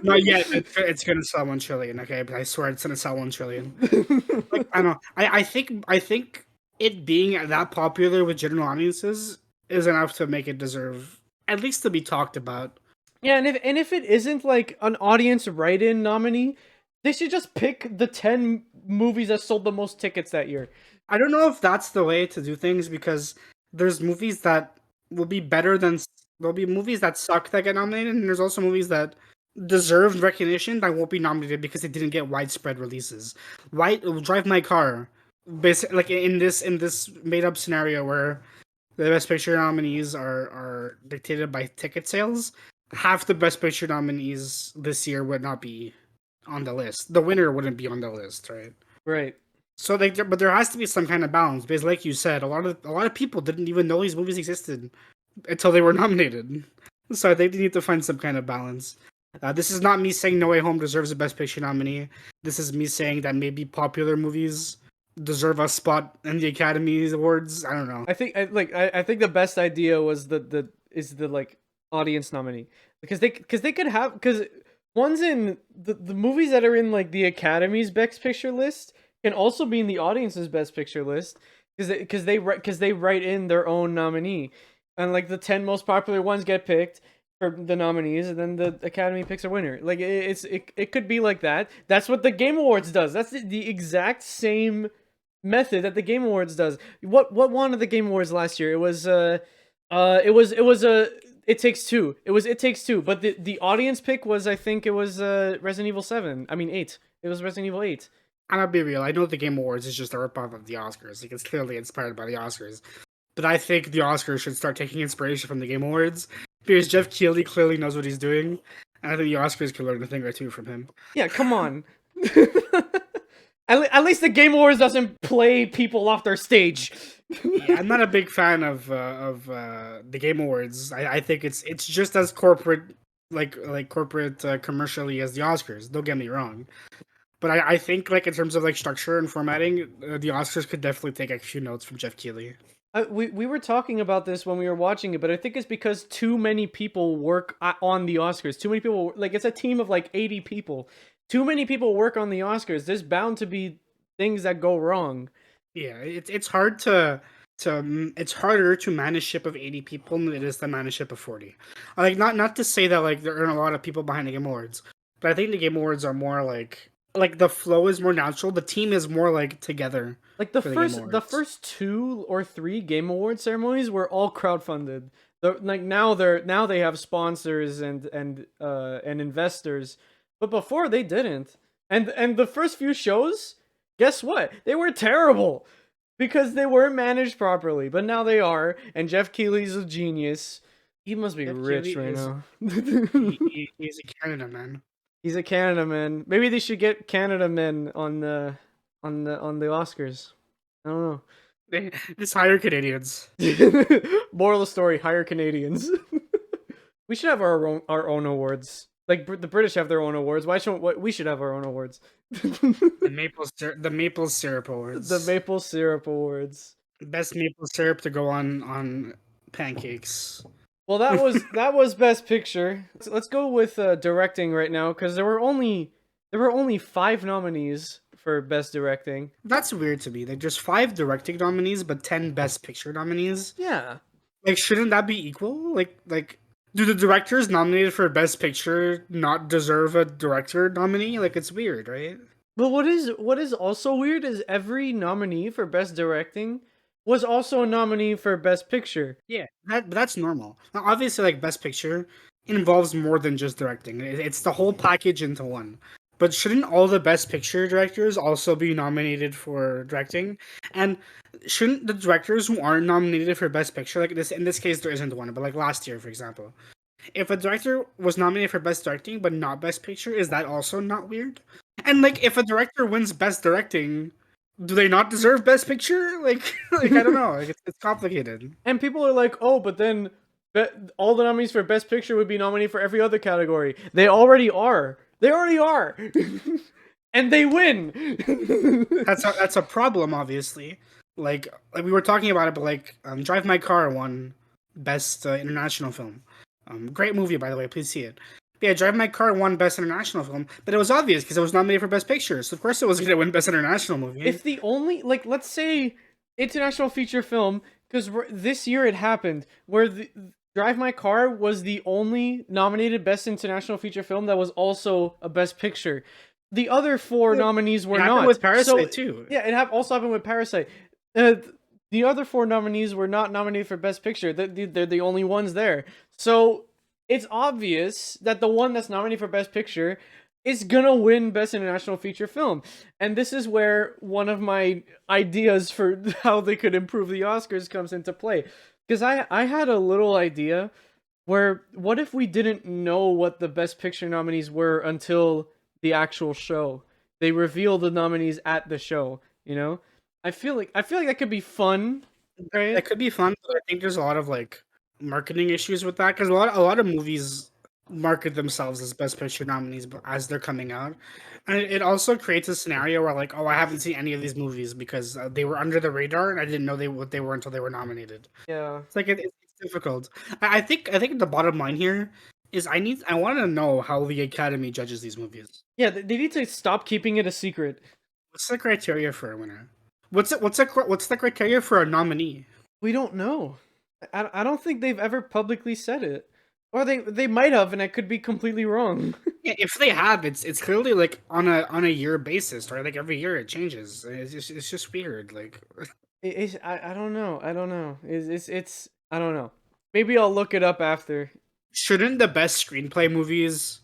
Not yet. It's gonna sell 1 trillion. Okay, but I swear it's gonna sell 1 trillion. Like I don't know. I think it being that popular with general audiences is enough to make it deserve at least to be talked about. Yeah, and if it isn't like an audience write-in nominee, they should just pick the 10 movies that sold the most tickets that year. I don't know if that's the way to do things because there's movies that will be better than there'll be movies that suck that get nominated, and there's also movies that deserve recognition that won't be nominated because they didn't get widespread releases. Why Drive My Car, basically, like in this made up scenario where the Best Picture nominees are dictated by ticket sales, half the Best Picture nominees this year would not be on the list. The winner wouldn't be on the list, right? Right. So like, but there has to be some kind of balance because, like you said, a lot of people didn't even know these movies existed until they were nominated. So I think they need to find some kind of balance. This is not me saying No Way Home deserves a Best Picture nominee. This is me saying that maybe popular movies deserve a spot in the Academy Awards. I don't know. I think the best idea was the like audience nominee, because they could have, because ones in the movies that are in like the Academy's Best Picture list can also be in the audience's Best Picture list, because they write in their own nominee, and like the 10 most popular ones get picked for the nominees, and then the Academy picks a winner. Like it could be like that. That's what the Game Awards does. That's the exact same method that the Game Awards does. What won at the Game Awards last year? It was It Takes Two. It Takes Two. But the audience pick was, I think it was Resident Evil 7. I mean 8. It was Resident Evil 8. I'm gonna be real. I know the Game Awards is just a ripoff of the Oscars. Like, it's clearly inspired by the Oscars. But I think the Oscars should start taking inspiration from the Game Awards, because Jeff Keighley clearly knows what he's doing, and I think the Oscars could learn a thing or two from him. Yeah, come on. At least the Game Awards doesn't play people off their stage. Yeah, I'm not a big fan of the Game Awards. I think it's just as corporate, corporate commercially as the Oscars. Don't get me wrong. But I think, like, in terms of like structure and formatting, the Oscars could definitely take a few notes from Jeff Keighley. We were talking about this when we were watching it, but I think it's because too many people work on the Oscars. Too many people, like, it's a team of like 80 people. Too many people work on the Oscars. There's bound to be things that go wrong. Yeah, it's hard to it's harder to manage ship of 80 people than it is to manage ship of 40. Like, not to say that like there aren't a lot of people behind the Game Awards, but I think the Game Awards are more like the flow is more natural. The team is more like together. Like the first 2 or 3 Game Award ceremonies were all crowdfunded. Now they have sponsors and investors, but before they didn't. And the first few shows, guess what? They were terrible because they weren't managed properly. But now they are, and Jeff Keighley's a genius. He must be rich right now. He's a Canada man. He's a Canada man. Maybe they should get Canada men on the Oscars. I don't know. Just hire Canadians. Moral of the story: hire Canadians. We should have our own awards. Like the British have their own awards. Why shouldn't we should have our own awards? The maple syrup awards. The maple syrup awards. Best maple syrup to go on pancakes. Well, that was Best Picture. Let's go with directing right now, because there were only 5 nominees for Best Directing. That's weird to me. Like, there's 5 directing nominees, but 10 Best Picture nominees. Yeah. Like, shouldn't that be equal? Like, do the directors nominated for Best Picture not deserve a director nominee? Like, it's weird, right? But what is also weird is every nominee for Best Directing was also a nominee for Best Picture. Yeah, that's normal. Now, obviously, like, Best Picture involves more than just directing. It's the whole package into one. But shouldn't all the Best Picture directors also be nominated for directing? And shouldn't the directors who aren't nominated for Best Picture, like this in this case there isn't one, but like last year, for example, if a director was nominated for Best Directing but not Best Picture, is that also not weird? And like, if a director wins Best Directing, do they not deserve Best Picture? Like I don't know. Like, it's complicated. And people are like, oh, but then all the nominees for Best Picture would be nominated for every other category. They already are. And they win. That's a problem, obviously. Like we were talking about it, but like Drive My Car won Best International Film. Great movie, by the way. Please see it. But yeah, Drive My Car won Best International Film, but it was obvious because it was nominated for Best Picture. So of course it was going to win Best International Movie. If the only, like, let's say international feature film, because this year it happened where Drive My Car was the only nominated Best International Feature Film that was also a Best Picture. The other 4 nominees were not. With Parasite too. Yeah, it also happened with Parasite. The other 4 nominees were not nominated for Best Picture. They're the only ones there. So it's obvious that the one that's nominated for Best Picture is gonna win Best International Feature Film. And this is where one of my ideas for how they could improve the Oscars comes into play. Because I had a little idea where, what if we didn't know what the Best Picture nominees were until the actual show? They reveal the nominees at the show. You know, I feel like that could be fun, right? That could be fun, but I think there's a lot of like marketing issues with that because a lot of movies market themselves as Best Picture nominees as they're coming out, and it also creates a scenario where like, oh, I haven't seen any of these movies because they were under the radar and I didn't know what they were until they were nominated. Yeah. It's like it's difficult. I think the bottom line here is I want to know how the Academy judges these movies. Yeah, they need to stop keeping it a secret. What's the criteria for a winner? What's the criteria for a nominee? We don't know. I don't think they've ever publicly said it. Or they might have, and I could be completely wrong. Yeah, if they have, it's clearly like on a year basis, right? Like every year it changes. It's just weird. Like I don't know. I don't know. It's I don't know. Maybe I'll look it up after. shouldn't the best screenplay movies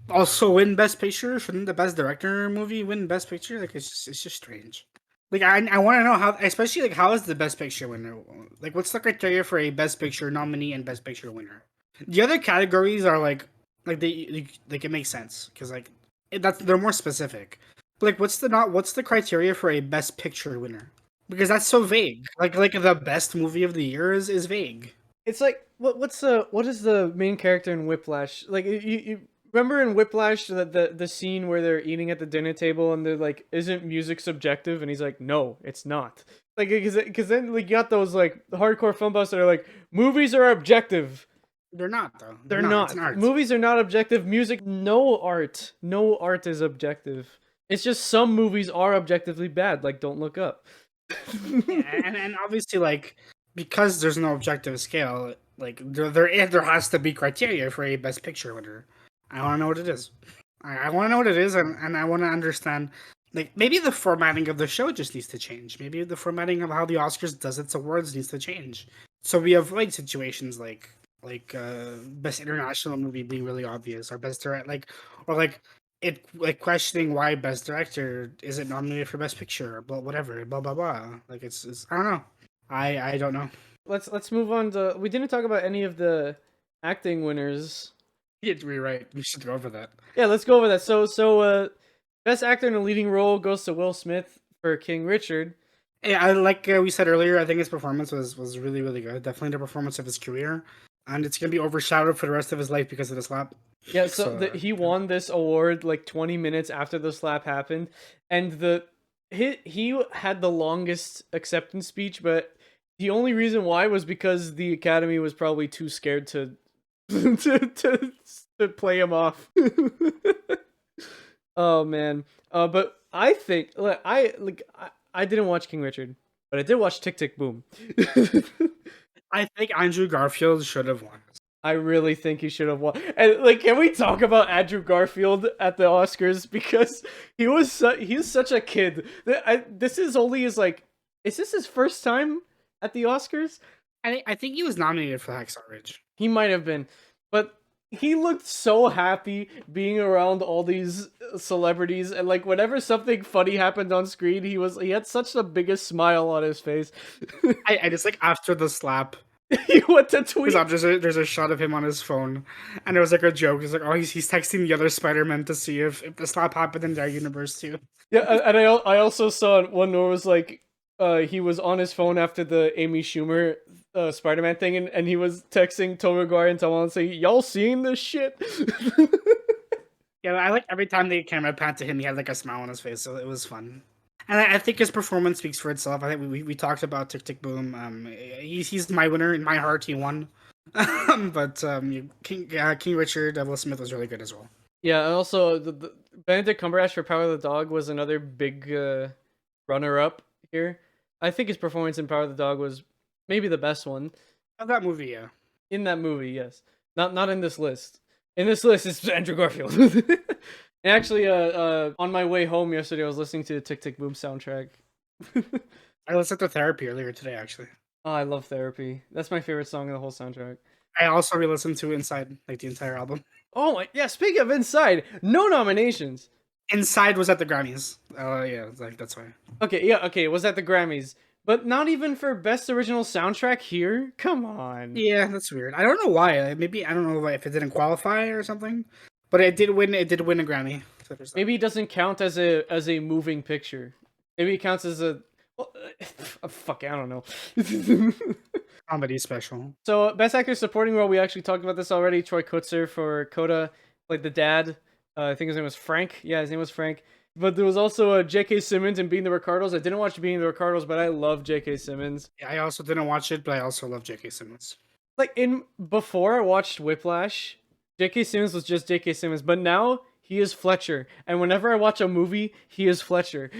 also win Best Picture? Shouldn't the best director movie win Best Picture? Like it's just strange. Like I want to know how, especially like how is the Best Picture winner? Like what's the criteria for a Best Picture nominee and Best Picture winner? The other categories are like they like it makes sense because like they're more specific. But like what's the criteria for a Best Picture winner? Because that's so vague. Like the best movie of the year is vague. It's like what is the main character in Whiplash? Like you remember in Whiplash the scene where they're eating at the dinner table and they're like, "Isn't music subjective?" And he's like, "No, it's not." Like because then like you got those like hardcore film buffs that are like, "Movies are objective." They're not though. They're not. not. It's an art. Movies are not objective. Music, no art. No art is objective. It's just some movies are objectively bad, like Don't Look Up. Yeah, and obviously like because there's no objective scale, like there has to be criteria for a Best Picture winner. I want to know what it is. I want to know what it is, and I want to understand. Like maybe the formatting of the show just needs to change. Maybe the formatting of how the Oscars does its awards needs to change, so we avoid situations like best international movie being really obvious, or best direct or like it like questioning why best director isn't nominated for Best Picture, but whatever, blah blah blah. Like it's I don't know. I don't know. Let's move on to. We didn't talk about any of the acting winners. You'd rewrite. We should go over that. Yeah, let's go over that. So best actor in a leading role goes to Will Smith for King Richard. Yeah, I like we said earlier. I think his performance was really really good. Definitely the performance of his career, and it's gonna be overshadowed for the rest of his life because of the slap. Yeah, so he won this award like 20 minutes after the slap happened, and he had the longest acceptance speech, but the only reason why was because the Academy was probably too scared to to play him off. Oh man, but I think I didn't watch King Richard, but I did watch Tick Tick Boom. I think Andrew Garfield should have won. I really think he should have won. And like, can we talk about Andrew Garfield at the Oscars because he's such a kid. This is only his like, is this his first time at the Oscars? I think he was nominated for Hacksaw Ridge. He might have been, but he looked so happy being around all these celebrities, and like whenever something funny happened on screen, he had such the biggest smile on his face. I just like after the slap. He went to tweet. There's a shot of him on his phone, and it was like a joke. He's like, oh, he's texting the other Spider-Man to see if the slap happened in their universe too. Yeah, and I also saw one where it was like, he was on his phone after the Amy Schumer Spider-Man thing, and he was texting Tobey Maguire and Tom Holland saying, "Y'all seeing this shit?" Yeah, I like every time the camera pan to him, he had like a smile on his face, so it was fun. And I think his performance speaks for itself. I think we talked about Tick Tick Boom. He's my winner in my heart. He won. But King Richard, Will Smith was really good as well. Yeah, and also the Benedict Cumberbatch for Power of the Dog was another big runner-up here. I think his performance in Power of the Dog was maybe the best one. Of that movie, yeah. In that movie, yes. Not in this list. In this list, it's Andrew Garfield. And actually, on my way home yesterday, I was listening to the Tick Tick Boom soundtrack. I listened to Therapy earlier today, actually. Oh, I love Therapy. That's my favorite song in the whole soundtrack. I also re-listened to Inside, like the entire album. Oh my, yeah. Speaking of Inside, no nominations. Inside was at the Grammys. Yeah, like that's why. Okay, yeah, okay. It was at the Grammys, but not even for Best Original Soundtrack here. Come on. Yeah, that's weird. I don't know why. Maybe I don't know if it didn't qualify or something. But it did win. It did win a Grammy. So maybe it doesn't count as a moving picture. Maybe it counts as a. Well, fuck, I don't know. Comedy special. So, best actor supporting role. We actually talked about this already. Troy Kutzer for Coda, like the dad. I think his name was Frank. Yeah, his name was Frank. But there was also J.K. Simmons in Being the Ricardos. I didn't watch Being the Ricardos, but I love J.K. Simmons. Yeah, I also didn't watch it, but I also love J.K. Simmons. Like before I watched Whiplash, J.K. Simmons was just J.K. Simmons, but now he is Fletcher. And whenever I watch a movie, he is Fletcher.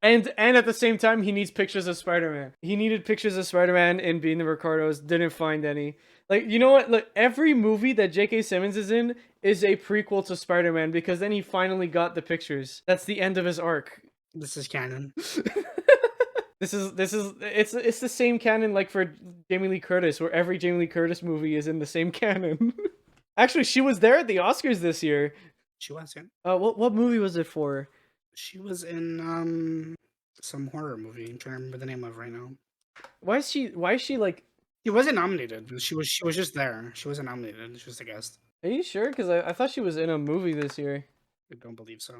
And at the same time, he needs pictures of Spider-Man. He needed pictures of Spider-Man in Being the Ricardos. Didn't find any. Like, you know what? Look, every movie that J.K. Simmons is in is a prequel to Spider-Man because then he finally got the pictures. That's the end of his arc. This is canon. It's the same canon like for Jamie Lee Curtis, where every Jamie Lee Curtis movie is in the same canon. Actually, she was there at the Oscars this year. She was, yeah. What movie was it for? She was in some horror movie. I'm trying to remember the name of right now. Why is she like? She wasn't nominated. She was just there. She wasn't nominated. She was a guest. Are you sure? Because I thought she was in a movie this year. I don't believe so.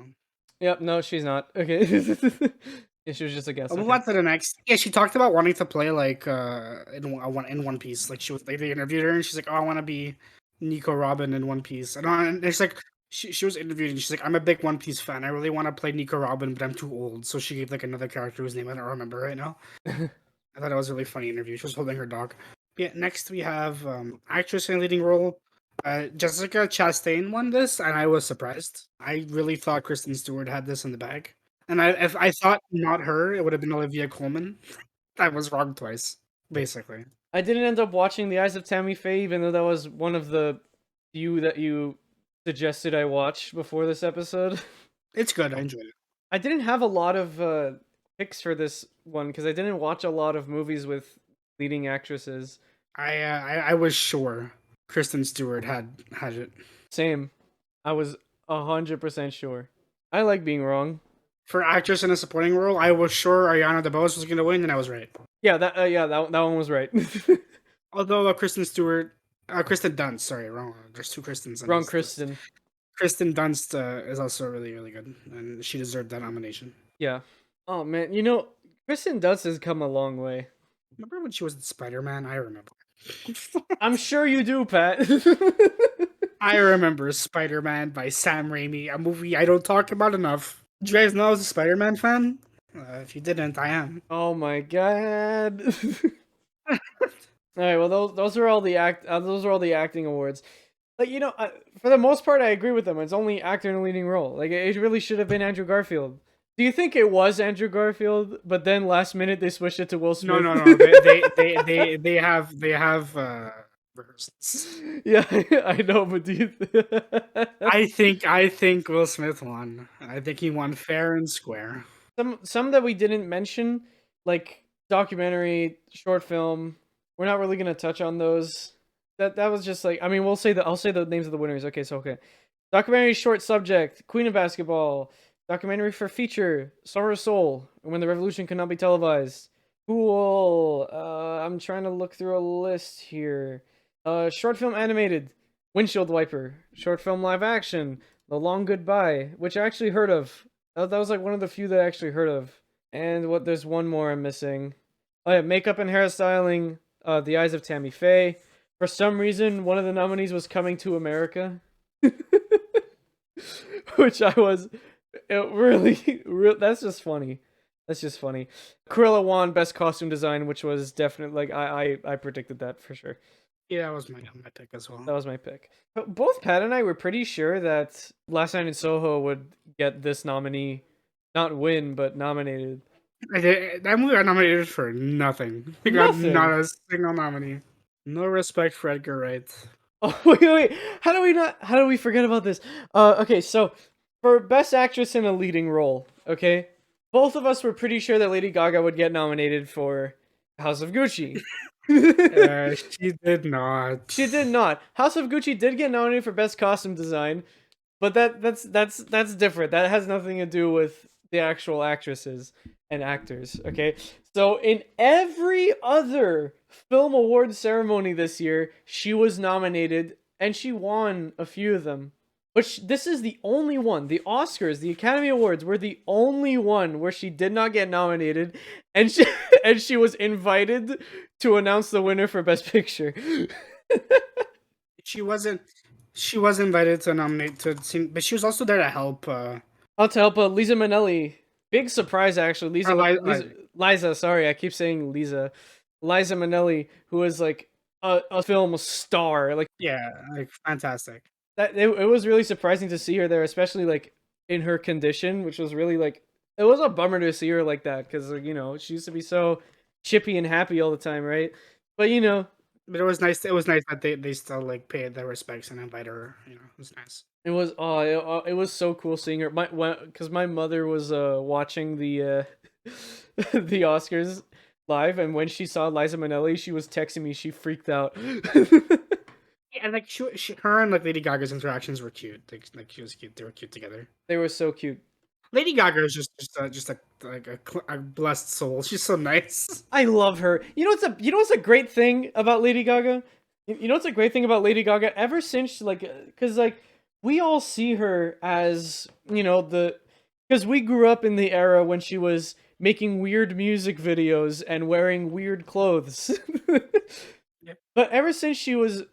Yep, no, she's not. Okay. Yeah, she was just a guest. I'll move on to the next. Yeah, she talked about wanting to play like in One Piece. Like they interviewed her and she's like, "Oh, I want to be Nico Robin in One Piece." And it's like she was interviewed and she's like, "I'm a big One Piece fan. I really want to play Nico Robin, but I'm too old." So she gave like another character whose name I don't remember right now. I thought it was a really funny interview. She was holding her dog. Yeah. Next we have actress in a leading role. Jessica Chastain won this, and I was surprised. I really thought Kristen Stewart had this in the bag. And if I thought not her, it would have been Olivia Colman. I was wrong twice, basically. I didn't end up watching The Eyes of Tammy Faye, even though that was one of the few that you suggested I watch before this episode. It's good. I enjoyed it. I didn't have a lot of picks for this one because I didn't watch a lot of movies with leading actresses. I was sure Kristen Stewart had it. Same. I was 100% sure. I like being wrong. For actress in a supporting role, I was sure Ariana DeBose was going to win, and I was right. Yeah, that one was right. Although Kristen Dunst, sorry, wrong. There's two Kristens. Wrong Kristen. List. Kristen Dunst is also really, really good, and she deserved that nomination. Yeah. Oh man, Kristen Dunst has come a long way. Remember when she was in Spider-Man? I remember. I'm sure you do, Pat. I remember Spider-Man by Sam Raimi, a movie I don't talk about enough. Did you guys know I was a Spider-Man fan? If you didn't, I am. Oh my god! All right, well those are all the acting awards. Like for the most part, I agree with them. It's only actor in a leading role. Like it really should have been Andrew Garfield. Do you think it was Andrew Garfield, but then last minute they switched it to Will Smith? No. They have rehearsals. Yeah, I know, but do you? I think Will Smith won. I think he won fair and square. Some that we didn't mention, like documentary, short film. We're not really gonna touch on those. That was just like, I mean, I'll say the names of the winners. Okay. Documentary, short subject, Queen of Basketball. Documentary for feature, Summer of Soul, When the Revolution Could Not Be Televised. Cool. I'm trying to look through a list here. Short film animated, Windshield Wiper. Short film live action, The Long Goodbye, which I actually heard of. That was like one of the few that I actually heard of. And there's one more I'm missing. Oh yeah, makeup and hairstyling, The Eyes of Tammy Faye. For some reason, one of the nominees was Coming to America. Which I was... that's just funny. Cruella won best costume design, which was definitely like I predicted that for sure. Yeah, that was my pick as well. That was my pick. But both Pat and I were pretty sure that Last Night in Soho would get this nominee, not win, but nominated. That movie got nominated for nothing. It got not a single nominee. No respect for Edgar Wright. Oh wait! How do we forget about this? Okay, so. For Best Actress in a Leading Role, okay? Both of us were pretty sure that Lady Gaga would get nominated for House of Gucci. She did not. She did not. House of Gucci did get nominated for Best Costume Design, but that's different. That has nothing to do with the actual actresses and actors, okay? So in every other film award ceremony this year, she was nominated, and she won a few of them. But this is the only one. The Oscars, the Academy Awards were the only one where she did not get nominated, and she and she was invited to announce the winner for Best Picture. She wasn't. She was invited to nominate to sing, but she was also there to help. I'll tell, but Liza Minnelli, big surprise actually. Liza, sorry, I keep saying Liza. Liza Minnelli, who is like a film star, like Yeah, like fantastic. that. It was really surprising to see her there, especially like in her condition, which was really like it was a bummer to see her like that because you know she used to be so chippy and happy all the time, right? But you know, But it was nice. It was nice that they still like paid their respects and invited her. You know, it was nice. it was so cool seeing her. Because my mother was watching the the Oscars live, and when she saw Liza Minnelli, she was texting me. She freaked out. Yeah, and like her and like Lady Gaga's interactions were cute. Like she was cute. They were cute together. They were so cute. Lady Gaga is just a blessed soul. She's so nice. I love her. You know what's a great thing about Lady Gaga? You know what's a great thing about Lady Gaga? Ever since like, because like we all see her as you know because we grew up in the era when she was making weird music videos and wearing weird clothes. Yep. But ever since she was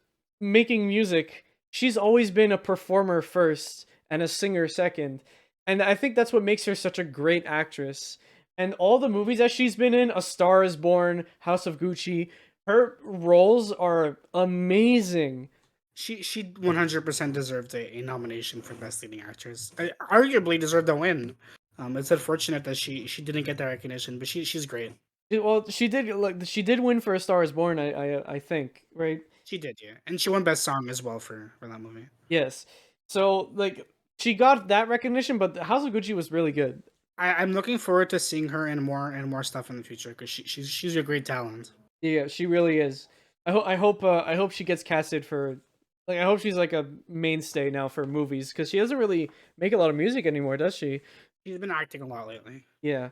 making music, she's always been a performer first and a singer second. And I think that's what makes her such a great actress. And all the movies that she's been in, A Star is Born, House of Gucci, her roles are amazing. She 100% deserved a nomination for Best Leading Actress. Arguably deserved a win. It's unfortunate that she didn't get that recognition, but she's great. Well, she did win for A Star is Born, I think, right? She did, yeah, and she won Best Song as well for that movie. Yes. So like she got that recognition, but House of Gucci was really good. I'm looking forward to seeing her in more stuff in the future because she's a great talent. Yeah, she really is. I hope she gets casted for like I hope she's like a mainstay now for movies because she doesn't really make a lot of music anymore, does she? She's been acting a lot lately. Yeah,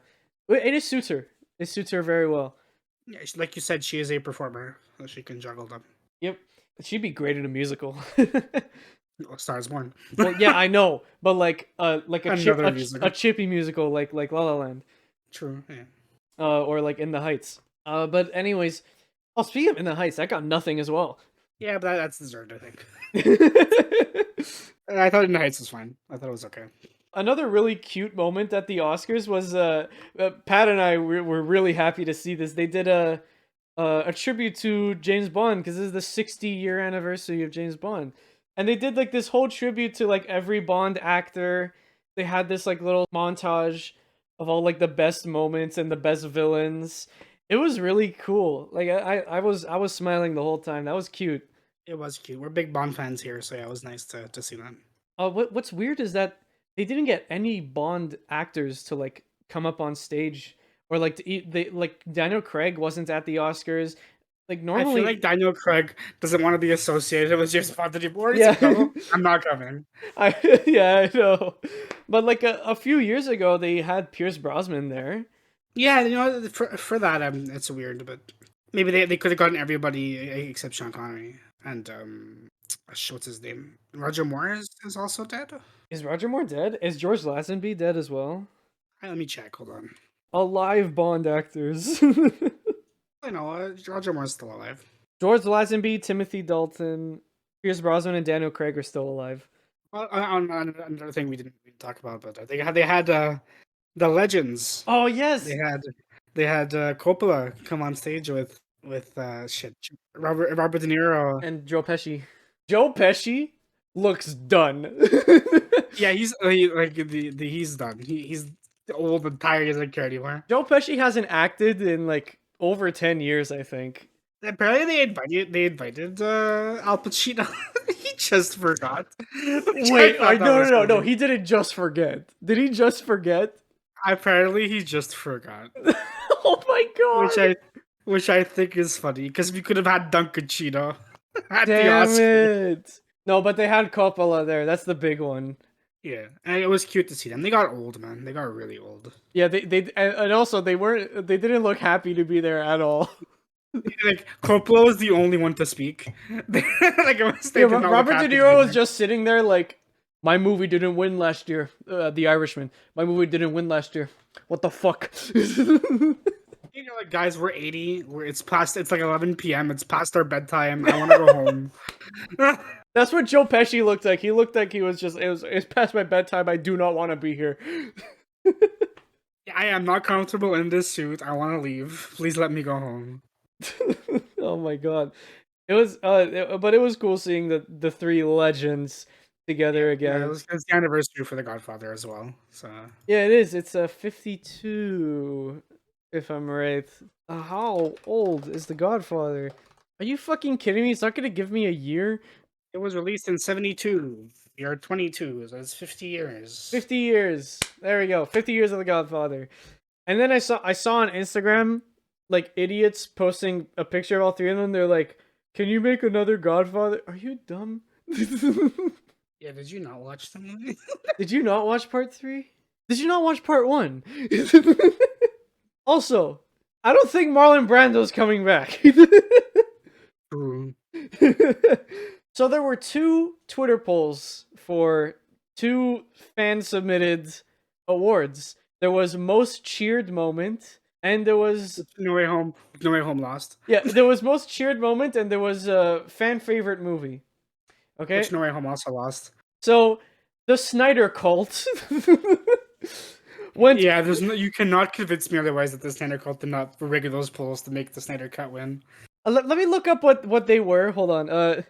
and it suits her. It suits her very well. Yeah, like you said, she is a performer, so she can juggle them. Yep, she'd be great in a musical. Stars Born. Well, yeah, I know, but like a musical. chippy musical like La La Land. True. Yeah. Or like In the Heights. But anyways, oh, speaking of In the Heights, I got nothing as well. Yeah, but that's deserved, I think. I thought In the Heights was fine. I thought it was okay. Another really cute moment at the Oscars was Pat and I were really happy to see this. They did a tribute to James Bond because this is the 60-year anniversary of James Bond. And they did like this whole tribute to like every Bond actor. They had this like little montage of all like the best moments and the best villains. It was really cool. Like I was smiling the whole time. That was cute. It was cute. We're big Bond fans here, so yeah, it was nice to see that. What's weird is that they didn't get any Bond actors to like come up on stage or like like Daniel Craig wasn't at the Oscars. Like normally, I feel like Daniel Craig doesn't want to be associated with James Bond anymore. Yeah. I'm not coming. I know. But like a few years ago, they had Pierce Brosnan there. Yeah, you know, for that, it's weird, but maybe they could have gotten everybody except Sean Connery and what's his name? Roger Moore is also dead. Is Roger Moore dead? Is George Lazenby dead as well? Let me check. Hold on. Alive Bond actors. I know Roger Moore's still alive. George Lazenby, Timothy Dalton, Pierce Brosnan, and Daniel Craig are still alive. Well, on another thing we didn't talk about, but they had the legends. Oh yes, they had Coppola come on stage with Robert De Niro and Joe Pesci. Joe Pesci looks done. Yeah, he's he's done. He's old and tired. He doesn't care anymore. Joe Pesci hasn't acted in like over 10 years, I think. Apparently, they invited Al Pacino. He just forgot. Wait, no. He didn't just forget. Did he just forget? Apparently, he just forgot. Oh my god! Which I think is funny because we could have had Duncan Chino at Damn the Oscars. It! No, but they had Coppola there. That's the big one. Yeah, and it was cute to see them. They got old, man. They got really old. Yeah, and also they didn't look happy to be there at all. Like Coppola was the only one to speak. Like Robert De Niro was just sitting there like My movie didn't win last year. The Irishman. My movie didn't win last year. What the fuck? You know, like guys, we're 80. It's past. It's like 11 p.m. It's past our bedtime. I want to go home. That's what Joe Pesci looked like. He looked like he was just. It's past my bedtime. I do not want to be here. I am not comfortable in this suit. I want to leave. Please let me go home. Oh my god, it was. But it was cool seeing the three legends together again. Yeah, it's the anniversary for The Godfather as well. So Yeah, it is. It's 52, if I'm right. How old is The Godfather? Are you fucking kidding me? It's not gonna give me a year. it was released in 72. We are 22, so it's 50 years. 50 years. There we go. 50 years of The Godfather. And then I saw on Instagram like idiots posting a picture of all three of them. They're like, "Can you make another Godfather?" Are you dumb? Yeah, did you not watch the movie? Did you not watch part 3? Did you not watch part 1? Also, I don't think Marlon Brando's coming back. True. So there were 2 Twitter polls for 2 fan-submitted awards. There was most cheered moment, and there was No Way Home. No Way Home lost. yeah, there was most cheered moment, and there was a fan favorite movie. Okay, Which No Way Home also lost. so the Snyder Cult went. Yeah, there's no. You cannot convince me otherwise that the Snyder Cult did not rig those polls to make the Snyder Cut win. Let me look up what they were. Hold on.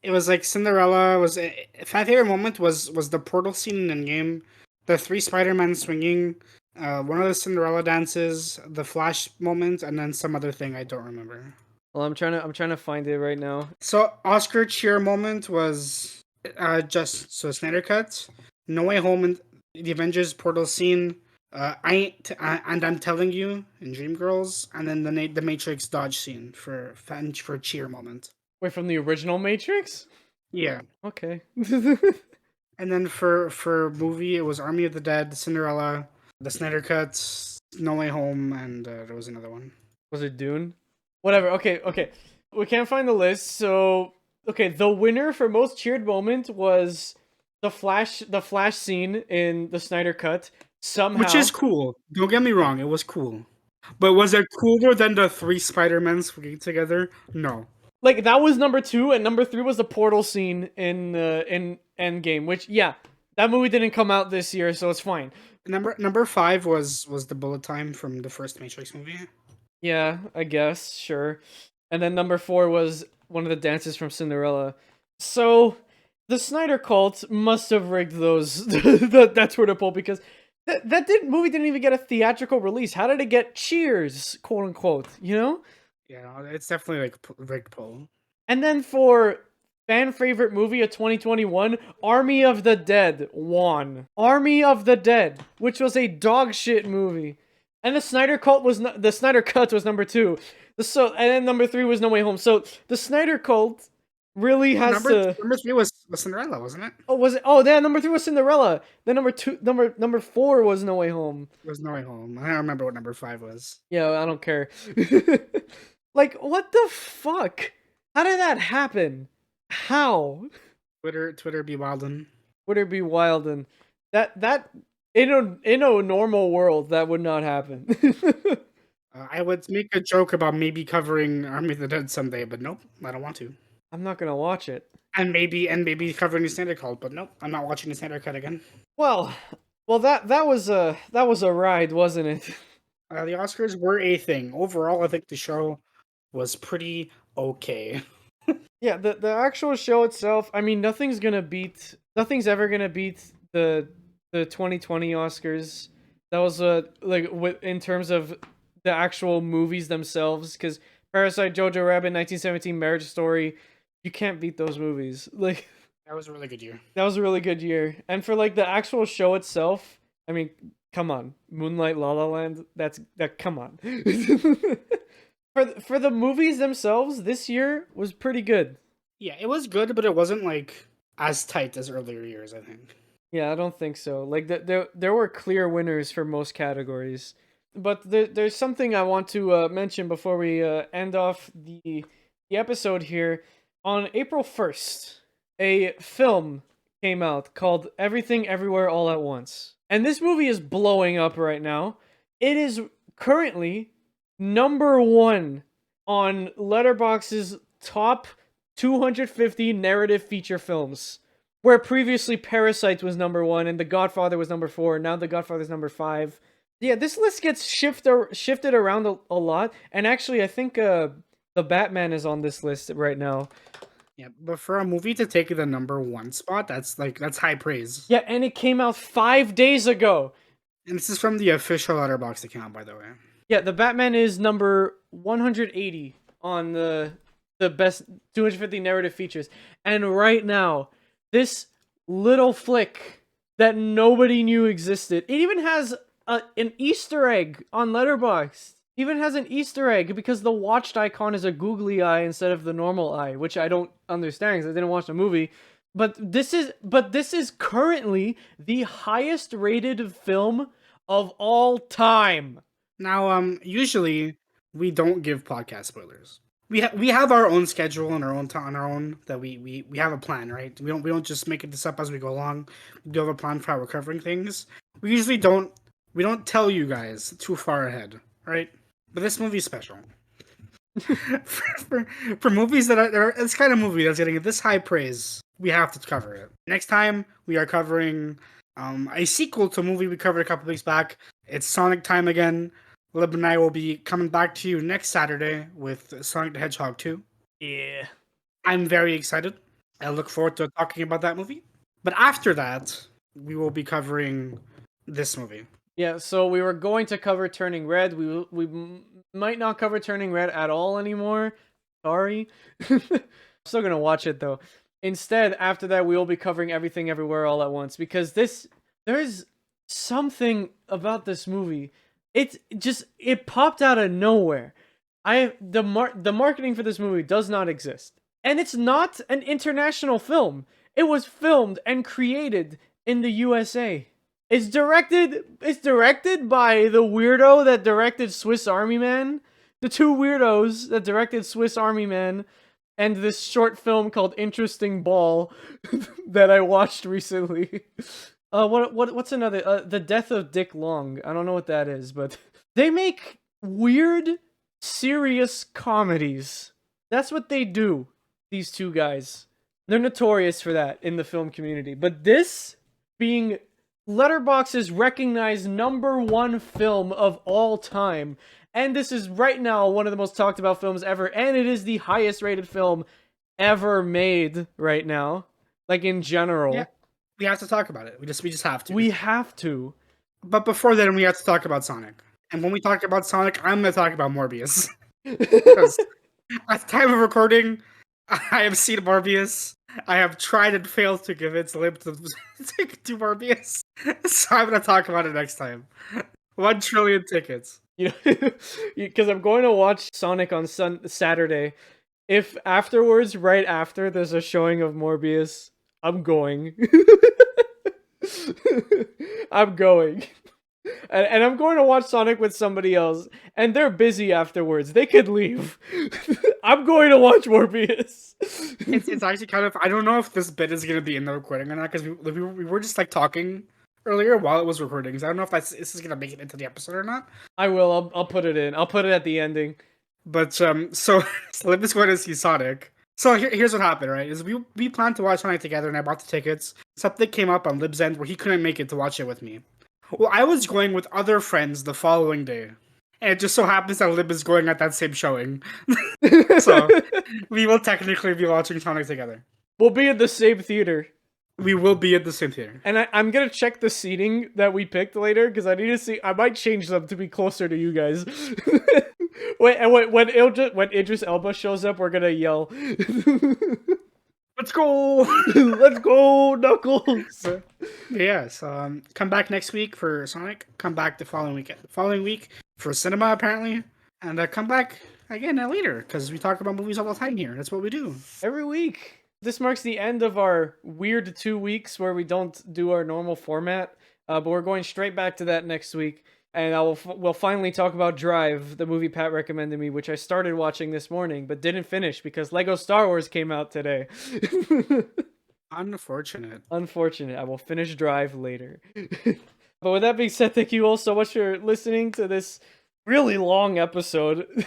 It was like Cinderella was. My favorite moment was the portal scene in Endgame, the 3 Spider-Man swinging, one of the Cinderella dances, the Flash moment, and then some other thing I don't remember. Well, I'm trying to find it right now. So Oscar cheer moment was just so Snyder Cut, No Way Home, and the Avengers portal scene. And I'm telling you in Dreamgirls, and then the Matrix dodge scene for cheer moment. Wait, from the original Matrix? Yeah. Okay. And then for movie, it was Army of the Dead, Cinderella, the Snyder Cut, No Way Home, and there was another one. Was it Dune? Whatever. Okay. We can't find the list, so okay. The winner for most cheered moment was the Flash scene in the Snyder Cut. Somehow, Which is cool. Don't get me wrong, it was cool. But was it cooler than the 3 Spider-Men swinging together? No. like that was number 2, and number 3 was the portal scene in Endgame. Which that movie didn't come out this year, so it's fine. Number 5 was the bullet time from the first Matrix movie. Yeah, I guess, sure. And then number 4 was one of the dances from Cinderella. So the Snyder Cult must have rigged those that Twitter poll, because that movie didn't even get a theatrical release. How did it get cheers, quote unquote? You know? Yeah, it's definitely like rigged poll. And then for fan favorite movie of 2021, Army of the Dead won. Army of the Dead, which was a dog shit movie. And the Snyder Cut was number 2. And then number 3 was No Way Home. So the Snyder Cult really has number 3 was Cinderella, wasn't it? Oh, was it? Oh, then number 3 was Cinderella. Then number 4 was No Way Home. It was No Way Home. I don't remember what number 5 was. Yeah, I don't care. Like, what the fuck? How did that happen? How? Twitter be wildin'. Twitter be wildin'. That in a normal world that would not happen. I would make a joke about maybe covering Army of the Dead someday, but nope, I don't want to. I'm not gonna watch it. And maybe covering the Snyder Cut, but nope, I'm not watching the Snyder Cut again. Well, that was a ride, wasn't it? The Oscars were a thing. Overall, I think the show was pretty okay. Yeah, the actual show itself, I mean, nothing's ever gonna beat the 2020 Oscars. That was in terms of the actual movies themselves, because Parasite, Jojo Rabbit, 1917, Marriage Story, you can't beat those movies. Like, that was a really good year. That was a really good year. And for like the actual show itself, I mean, come on, Moonlight, La La Land, come on. For the movies themselves, this year was pretty good. Yeah, it was good, but it wasn't like as tight as earlier years, I think. Yeah, I don't think so. Like there were clear winners for most categories. But there's something I want to mention before we end off the episode here. On April 1st, a film came out called Everything Everywhere All at Once. And this movie is blowing up right now. It is currently number 1 on Letterboxd's top 250 narrative feature films. Where previously Parasite was number 1 and The Godfather was number 4, now The Godfather's number 5. Yeah, this list gets shifted around a lot, and actually I think The Batman is on this list right now. Yeah, but for a movie to take the number 1 spot, that's high praise. Yeah, and it came out 5 days ago. And this is from the official Letterboxd account, by the way. Yeah, The Batman is number 180 on the best 250 narrative features. And right now, this little flick that nobody knew existed, it even has an Easter egg on Letterboxd. Even has an Easter egg because the watched icon is a googly eye instead of the normal eye, which I don't understand because I didn't watch the movie. But this is currently the highest rated film of all time. Now, usually we don't give podcast spoilers. We have our own schedule and our own that we have a plan, right? We don't just make this up as we go along. We do have a plan for how we're covering things. We usually don't tell you guys too far ahead, right? But this movie's special. for movies that are this kind of movie that's getting this high praise, we have to cover it. Next time we are covering a sequel to a movie we covered a couple weeks back. It's Sonic time again. Lib and I will be coming back to you next Saturday with Sonic the Hedgehog 2. Yeah. I'm very excited. I look forward to talking about that movie. But after that, we will be covering this movie. Yeah, so we were going to cover Turning Red. We might not cover Turning Red at all anymore. Sorry. Still gonna watch it though. Instead, after that, we will be covering Everything Everywhere All at Once because there's something about this movie. It popped out of nowhere. The marketing for this movie does not exist, and it's not an international film. It was filmed and created in the USA. It's directed by the weirdo that directed Swiss Army Man. The two weirdos that directed Swiss Army Man and this short film called Interesting Ball that I watched recently. What's another? The Death of Dick Long. I don't know what that is, but they make weird, serious comedies. That's what they do, these two guys. They're notorious for that in the film community. But this being Letterboxd's recognized number 1 film of all time. And this is right now one of the most talked about films ever. And it is the highest rated film ever made right now. Like in general. Yeah, we have to talk about it. We just have to. We have to. But before then, we have to talk about Sonic. And when we talk about Sonic, I'm going to talk about Morbius. Because at the time of recording, I have seen Morbius. I have tried and failed to give its lip to Morbius. So I'm going to talk about it next time. 1 trillion tickets. You know, because I'm going to watch Sonic on Saturday. If afterwards, right after, there's a showing of Morbius, I'm going. I'm going. And I'm going to watch Sonic with somebody else. And they're busy afterwards. They could leave. I'm going to watch Morbius. It's actually kind of... I don't know if this bit is going to be in the recording or not. Because we were just like talking earlier while it was recording. So I don't know if this is going to make it into the episode or not. I will. I'll put it in. I'll put it at the ending. But, so Lib is going to see Sonic. So here's what happened, right? Is we planned to watch Sonic together and I bought the tickets. Something came up on Lib's end where he couldn't make it to watch it with me. Well, I was going with other friends the following day. And it just so happens that Lib is going at that same showing. So, we will technically be watching Sonic together. We'll be in the same theater. We will be at the same theater. And I'm going to check the seating that we picked later, because I need to see... I might change them to be closer to you guys. When Idris Elba shows up, we're going to yell. Let's go! Let's go, Knuckles! Yeah, so come back next week for Sonic. Come back the following week for cinema, apparently. And come back again later, because we talk about movies all the time here. That's what we do. Every week. This marks the end of our weird 2 weeks where we don't do our normal format. But we're going straight back to that next week. And we'll finally talk about Drive, the movie Pat recommended me, which I started watching this morning, but didn't finish because Lego Star Wars came out today. Unfortunate. Unfortunate. I will finish Drive later. But with that being said, thank you all so much for listening to this really long episode.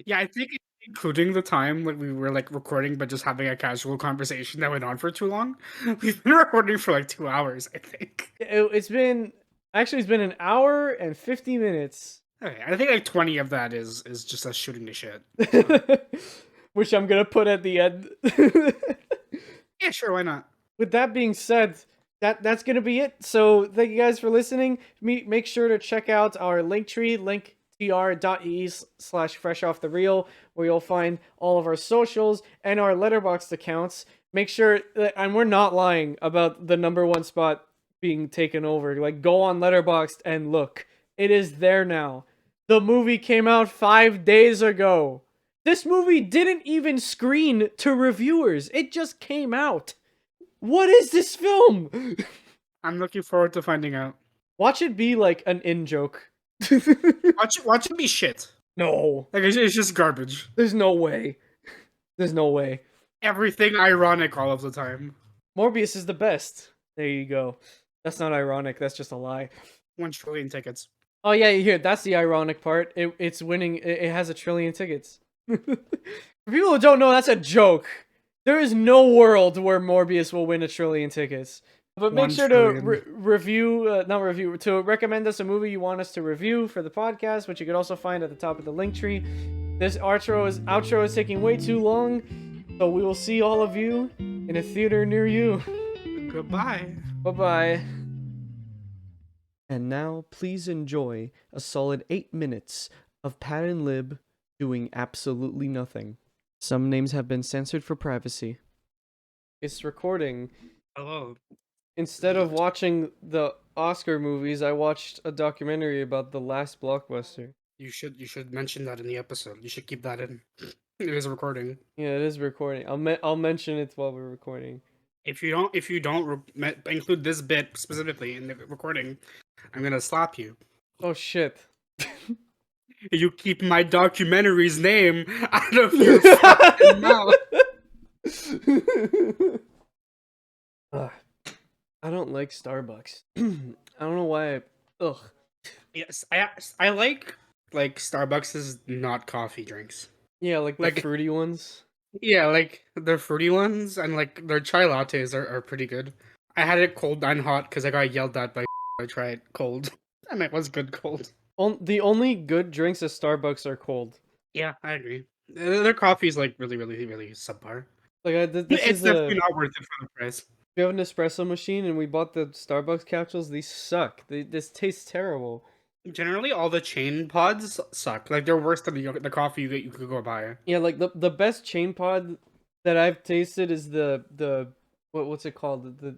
Yeah, I think including the time when we were like recording, but just having a casual conversation that went on for too long. We've been recording for like 2 hours, I think. It's been an hour and 50 minutes. Okay, I think like 20 of that is just us shooting the shit. So. Which I'm gonna put at the end. Yeah, sure, why not? With that being said, that's gonna be it. So thank you guys for listening. Make sure to check out our Linktree, linktr.ee/fresh-off-the-reel, where you'll find all of our socials and our Letterboxd accounts. Make sure that, and we're not lying about the #1 spot being taken over. Like, go on Letterboxd and look. It is there now. The movie came out 5 days ago. This movie didn't even screen to reviewers. It just came out. What is this film? I'm looking forward to finding out. Watch it be like an in-joke. Watch it be shit. No. Like it's just garbage. There's no way. There's no way. Everything ironic all of the time. Morbius is the best. There you go. That's not ironic. That's just a lie. 1 trillion tickets. Oh yeah, here. That's the ironic part. It's winning. It has 1 trillion tickets. For people who don't know, that's a joke. There is no world where Morbius will win 1 trillion tickets. But make sure to to recommend us a movie you want us to review for the podcast, which you could also find at the top of the link tree. This outro is taking way too long, so we will see all of you in a theater near you. Goodbye. Bye-bye. And now, please enjoy a solid 8 minutes of Pat and Lib doing absolutely nothing. Some names have been censored for privacy. It's recording. Hello. Instead of watching the Oscar movies, I watched a documentary about the last blockbuster. You should mention that in the episode. You should keep that in. It is recording. Yeah, it is recording. I'll mention it while we're recording. If you don't include this bit specifically in the recording, I'm gonna slap you. Oh shit. You keep my documentary's name out of your fucking mouth. I don't like Starbucks. I don't know why. Ugh. Yes, I like Starbucks' not coffee drinks. Yeah, like the fruity ones. Yeah, like their fruity ones and like their chai lattes are pretty good. I had it cold and hot because I got yelled at by I tried it cold, and it was good cold. The only good drinks at Starbucks are cold. Yeah, I agree. Their coffee is like really subpar. Like It's definitely not worth it for the price. We have an espresso machine and we bought the Starbucks capsules. These suck. This tastes terrible. Generally, all the chain pods suck. Like they're worse than the coffee you could go buy. Yeah, like the best chain pod that I've tasted is the what's it called? The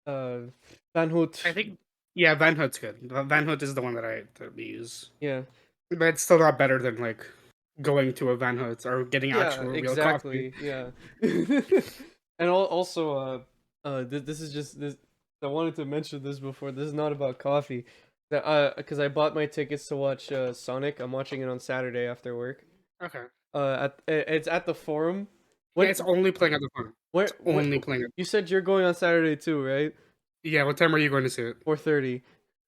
Van Hout. I think Van Hout's good. Van Hout is the one that we use. Yeah, but it's still not better than like going to a Van Hout or getting actual real coffee. Yeah, and also this is just this. I wanted to mention this before. This is not about coffee. Because I bought my tickets to watch Sonic. I'm watching it on Saturday after work. Okay. It's at the Forum. Yeah, it's only playing at the Forum. Playing. You said you're going on Saturday too, right? Yeah. What time are you going to see it? 4:30.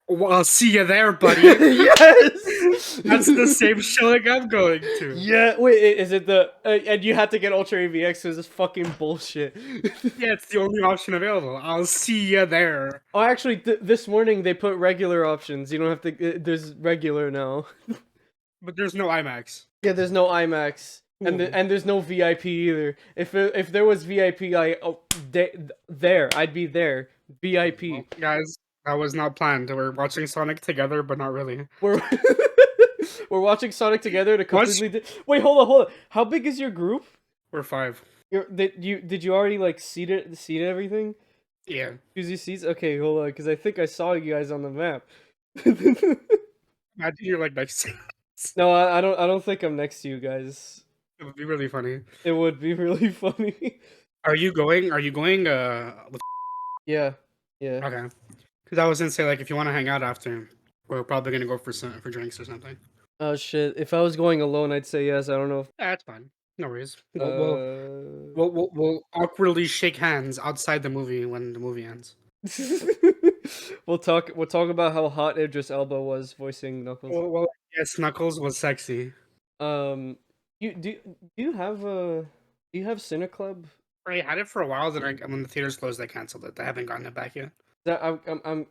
Well, I'll see you there, buddy. Yes. That's the same showing I'm going to. Yeah. Wait, is it the? And you had to get Ultra AVX because it's fucking bullshit. Yeah, it's the only option available. I'll see you there. Oh, actually, this morning they put regular options. You don't have to. There's regular now. But there's no IMAX. Yeah, there's no IMAX. And there's no VIP either. If there was VIP, I'd be there. VIP. Well, guys, that was not planned. We're watching Sonic together, but not really. We're watching Sonic together to completely. Wait, hold on. How big is your group? We're 5. Did you already like seat everything? Yeah. Choose your seats. Okay, hold on, because I think I saw you guys on the map. Imagine you're like next to us. No, I don't think I'm next to you guys. It would be really funny. It would be really funny. Are you going? With... Yeah. Okay. Because I was gonna say, like, if you want to hang out after, we're probably gonna go for drinks or something. Oh shit! If I was going alone, I'd say yes. I don't know. Yeah, that's fine. No worries. Uh, We'll awkwardly shake hands outside the movie when the movie ends. we'll talk about how hot Idris Elba was voicing Knuckles. Well, yes, Knuckles was sexy. Um, do you have Cineclub? I had it for a while. Then when the theaters closed, I canceled it. I haven't gotten it back yet. That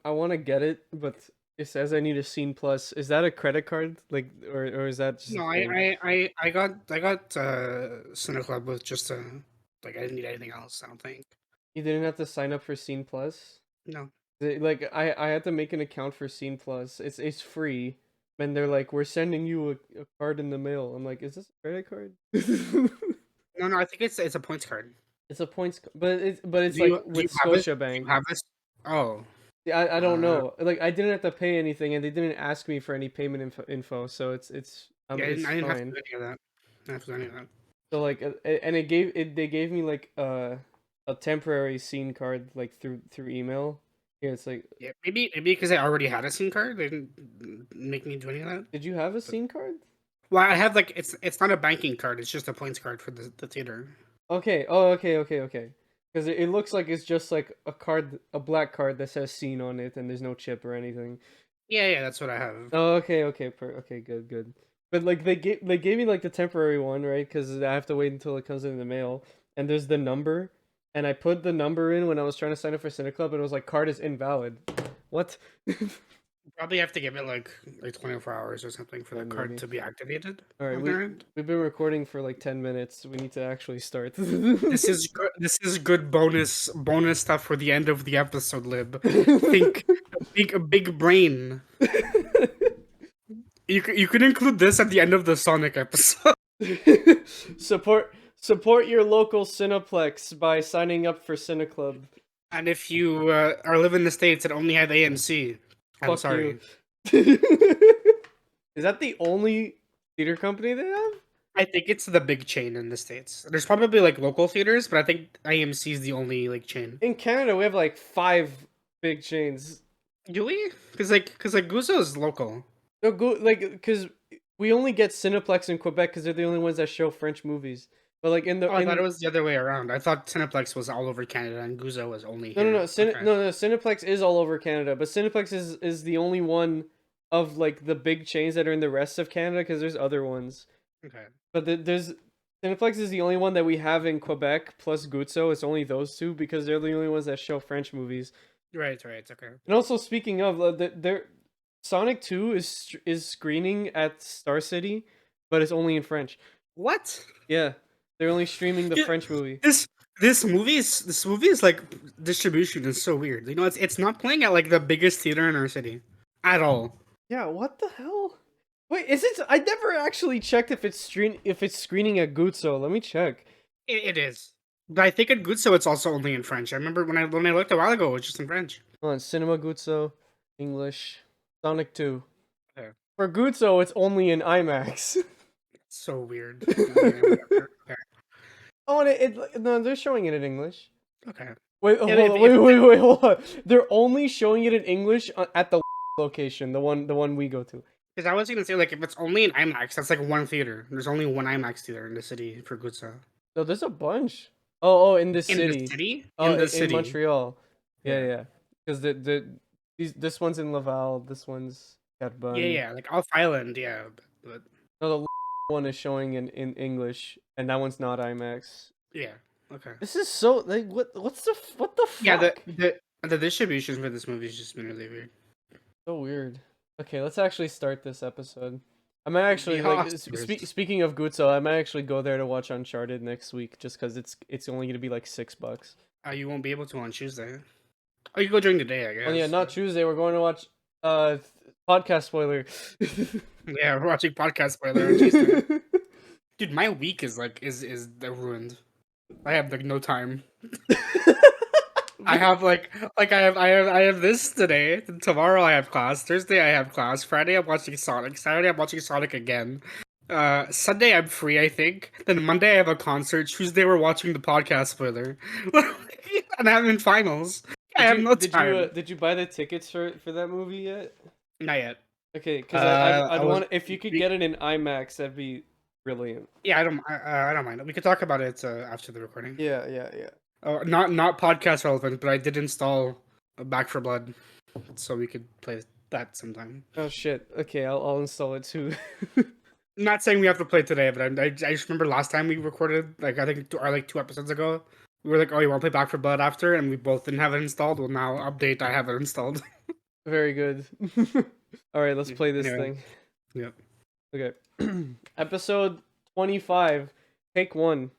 I want to get it, but it says I need a Scene Plus. Is that a credit card? Like, or is that just a No, thing? I got Cineclub with just like I didn't need anything else. I don't think. You didn't have to sign up for Scene Plus. No. Like I had to make an account for Scene Plus. It's free, and they're like, we're sending you a card in the mail. I'm like, is this a credit card? No. I think it's a points card. It's a points, but it's Do like you with have this? Do you Scotiabank. have this? Oh. Yeah, I don't Uh, know. Like I didn't have to pay anything, and they didn't ask me for any payment info, so yeah, it's I didn't have to fine. do any of that. I didn't have to do any of that. So like, and they gave me like a temporary scene card like through email. Yeah, it's like, Yeah, maybe because I already had a SIM card, they didn't make me do any of that. did you have a But scene card? well, I have like it's not a banking card. It's just a points card for the theater. Okay. Oh, okay. Because it looks like it's just like a card, a black card that says scene on it, and there's no chip or anything. Yeah, that's what I have. Oh, okay, good. But like they gave me like the temporary one, right? Because I have to wait until it comes in the mail, and there's the number, and I put the number in when I was trying to sign up for Cineclub, and it was like card is invalid. What? Probably have to give it like 24 hours or something for the card Maybe. to be activated All right, on their end. we've been recording for like 10 minutes. We need to actually start. This is good. This is good bonus stuff for the end of the episode, Lib. Think a big brain. You could include this at the end of the Sonic episode. support your local Cineplex by signing up for Cineclub. And if you are living in the States and only have AMC, I'm Fuck sorry. you. Is that the only theater company they have? I think it's the big chain in the States. There's probably like local theaters, but I think AMC is the only like chain. In Canada, we have like 5 big chains. Do we? Because Guzzo is local. No, go like because we only get Cineplex in Quebec because they're the only ones that show French movies. But like in the Oh, I thought it was the other way around. I thought Cineplex was all over Canada and Guzzo was only here. no Okay. no Cineplex is all over Canada, but Cineplex is the only one of like the big chains that are in the rest of Canada because there's other ones. Okay. But there's Cineplex is the only one that we have in Quebec plus Guzzo. It's only those two because they're the only ones that show French movies. Right. Okay. And also speaking of, their Sonic 2 is screening at Star City, but it's only in French. What? Yeah, they're only streaming the Yeah, French movie. This movie is like distribution is so weird. You know, it's not playing at like the biggest theater in our city at all. Yeah, what the hell? Wait, is it? I never actually checked if it's screening at Guzzo. Let me check. It is. But I think at Guzzo it's also only in French. I remember when I looked a while ago, it was just in French. Hold on, Cinema Guzzo, English, Sonic 2. Okay. For Guzzo, it's only in IMAX. So weird. Okay, whatever. Okay. Oh, and no, they're showing it in English. Okay. Wait, Yeah, hold on, wait, hold on. They're only showing it in English at the location, the one we go to. Because I was gonna say like if it's only in IMAX, that's like one theater. There's only one IMAX theater in the city for Guzzo. No, there's a bunch. Oh, in the In city. the city? Oh, In the city. Montreal. Yeah. Yeah. Because this one's in Laval. This one's Carbon. Yeah. Like Off Island, yeah. But No, the one is showing in English, and that one's not IMAX. yeah. Okay. This is so like what the fuck? Yeah, the distribution for this movie has just been really weird. So weird. Okay, let's actually start this episode. I might actually The like Oscars. speaking of Guzzo, I might actually go there to watch Uncharted next week just because it's only gonna be like $6. You won't be able to on Tuesday. Oh, you go during the day, I guess. Oh yeah, not Tuesday. We're going to watch podcast spoiler. Yeah, we're watching podcast spoiler on Tuesday. Dude, my week is like is ruined. I have like no time. I have I have this today. Tomorrow I have class. Thursday I have class. Friday I'm watching Sonic. Saturday I'm watching Sonic again. Sunday I'm free, I think. Then Monday I have a concert. Tuesday we're watching the podcast spoiler. And I'm in finals. I have no time. Did you buy the tickets for that movie yet? Not yet. Okay, because I I'd was- want if you could get it in IMAX, that'd be Brilliant. Yeah, I don't mind. We could talk about it after the recording. Yeah. Oh, not podcast relevant, but I did install Back for Blood, so we could play that sometime. Oh shit. Okay, I'll install it too. I'm not saying we have to play today, but I just remember last time we recorded, like I think like 2 episodes ago, we were like, oh, you want to play Back for Blood after, and we both didn't have it installed. Well, now update, I have it installed. Very good. All right, let's play this Anyway. thing. Yep. Okay. Episode 25, take 1.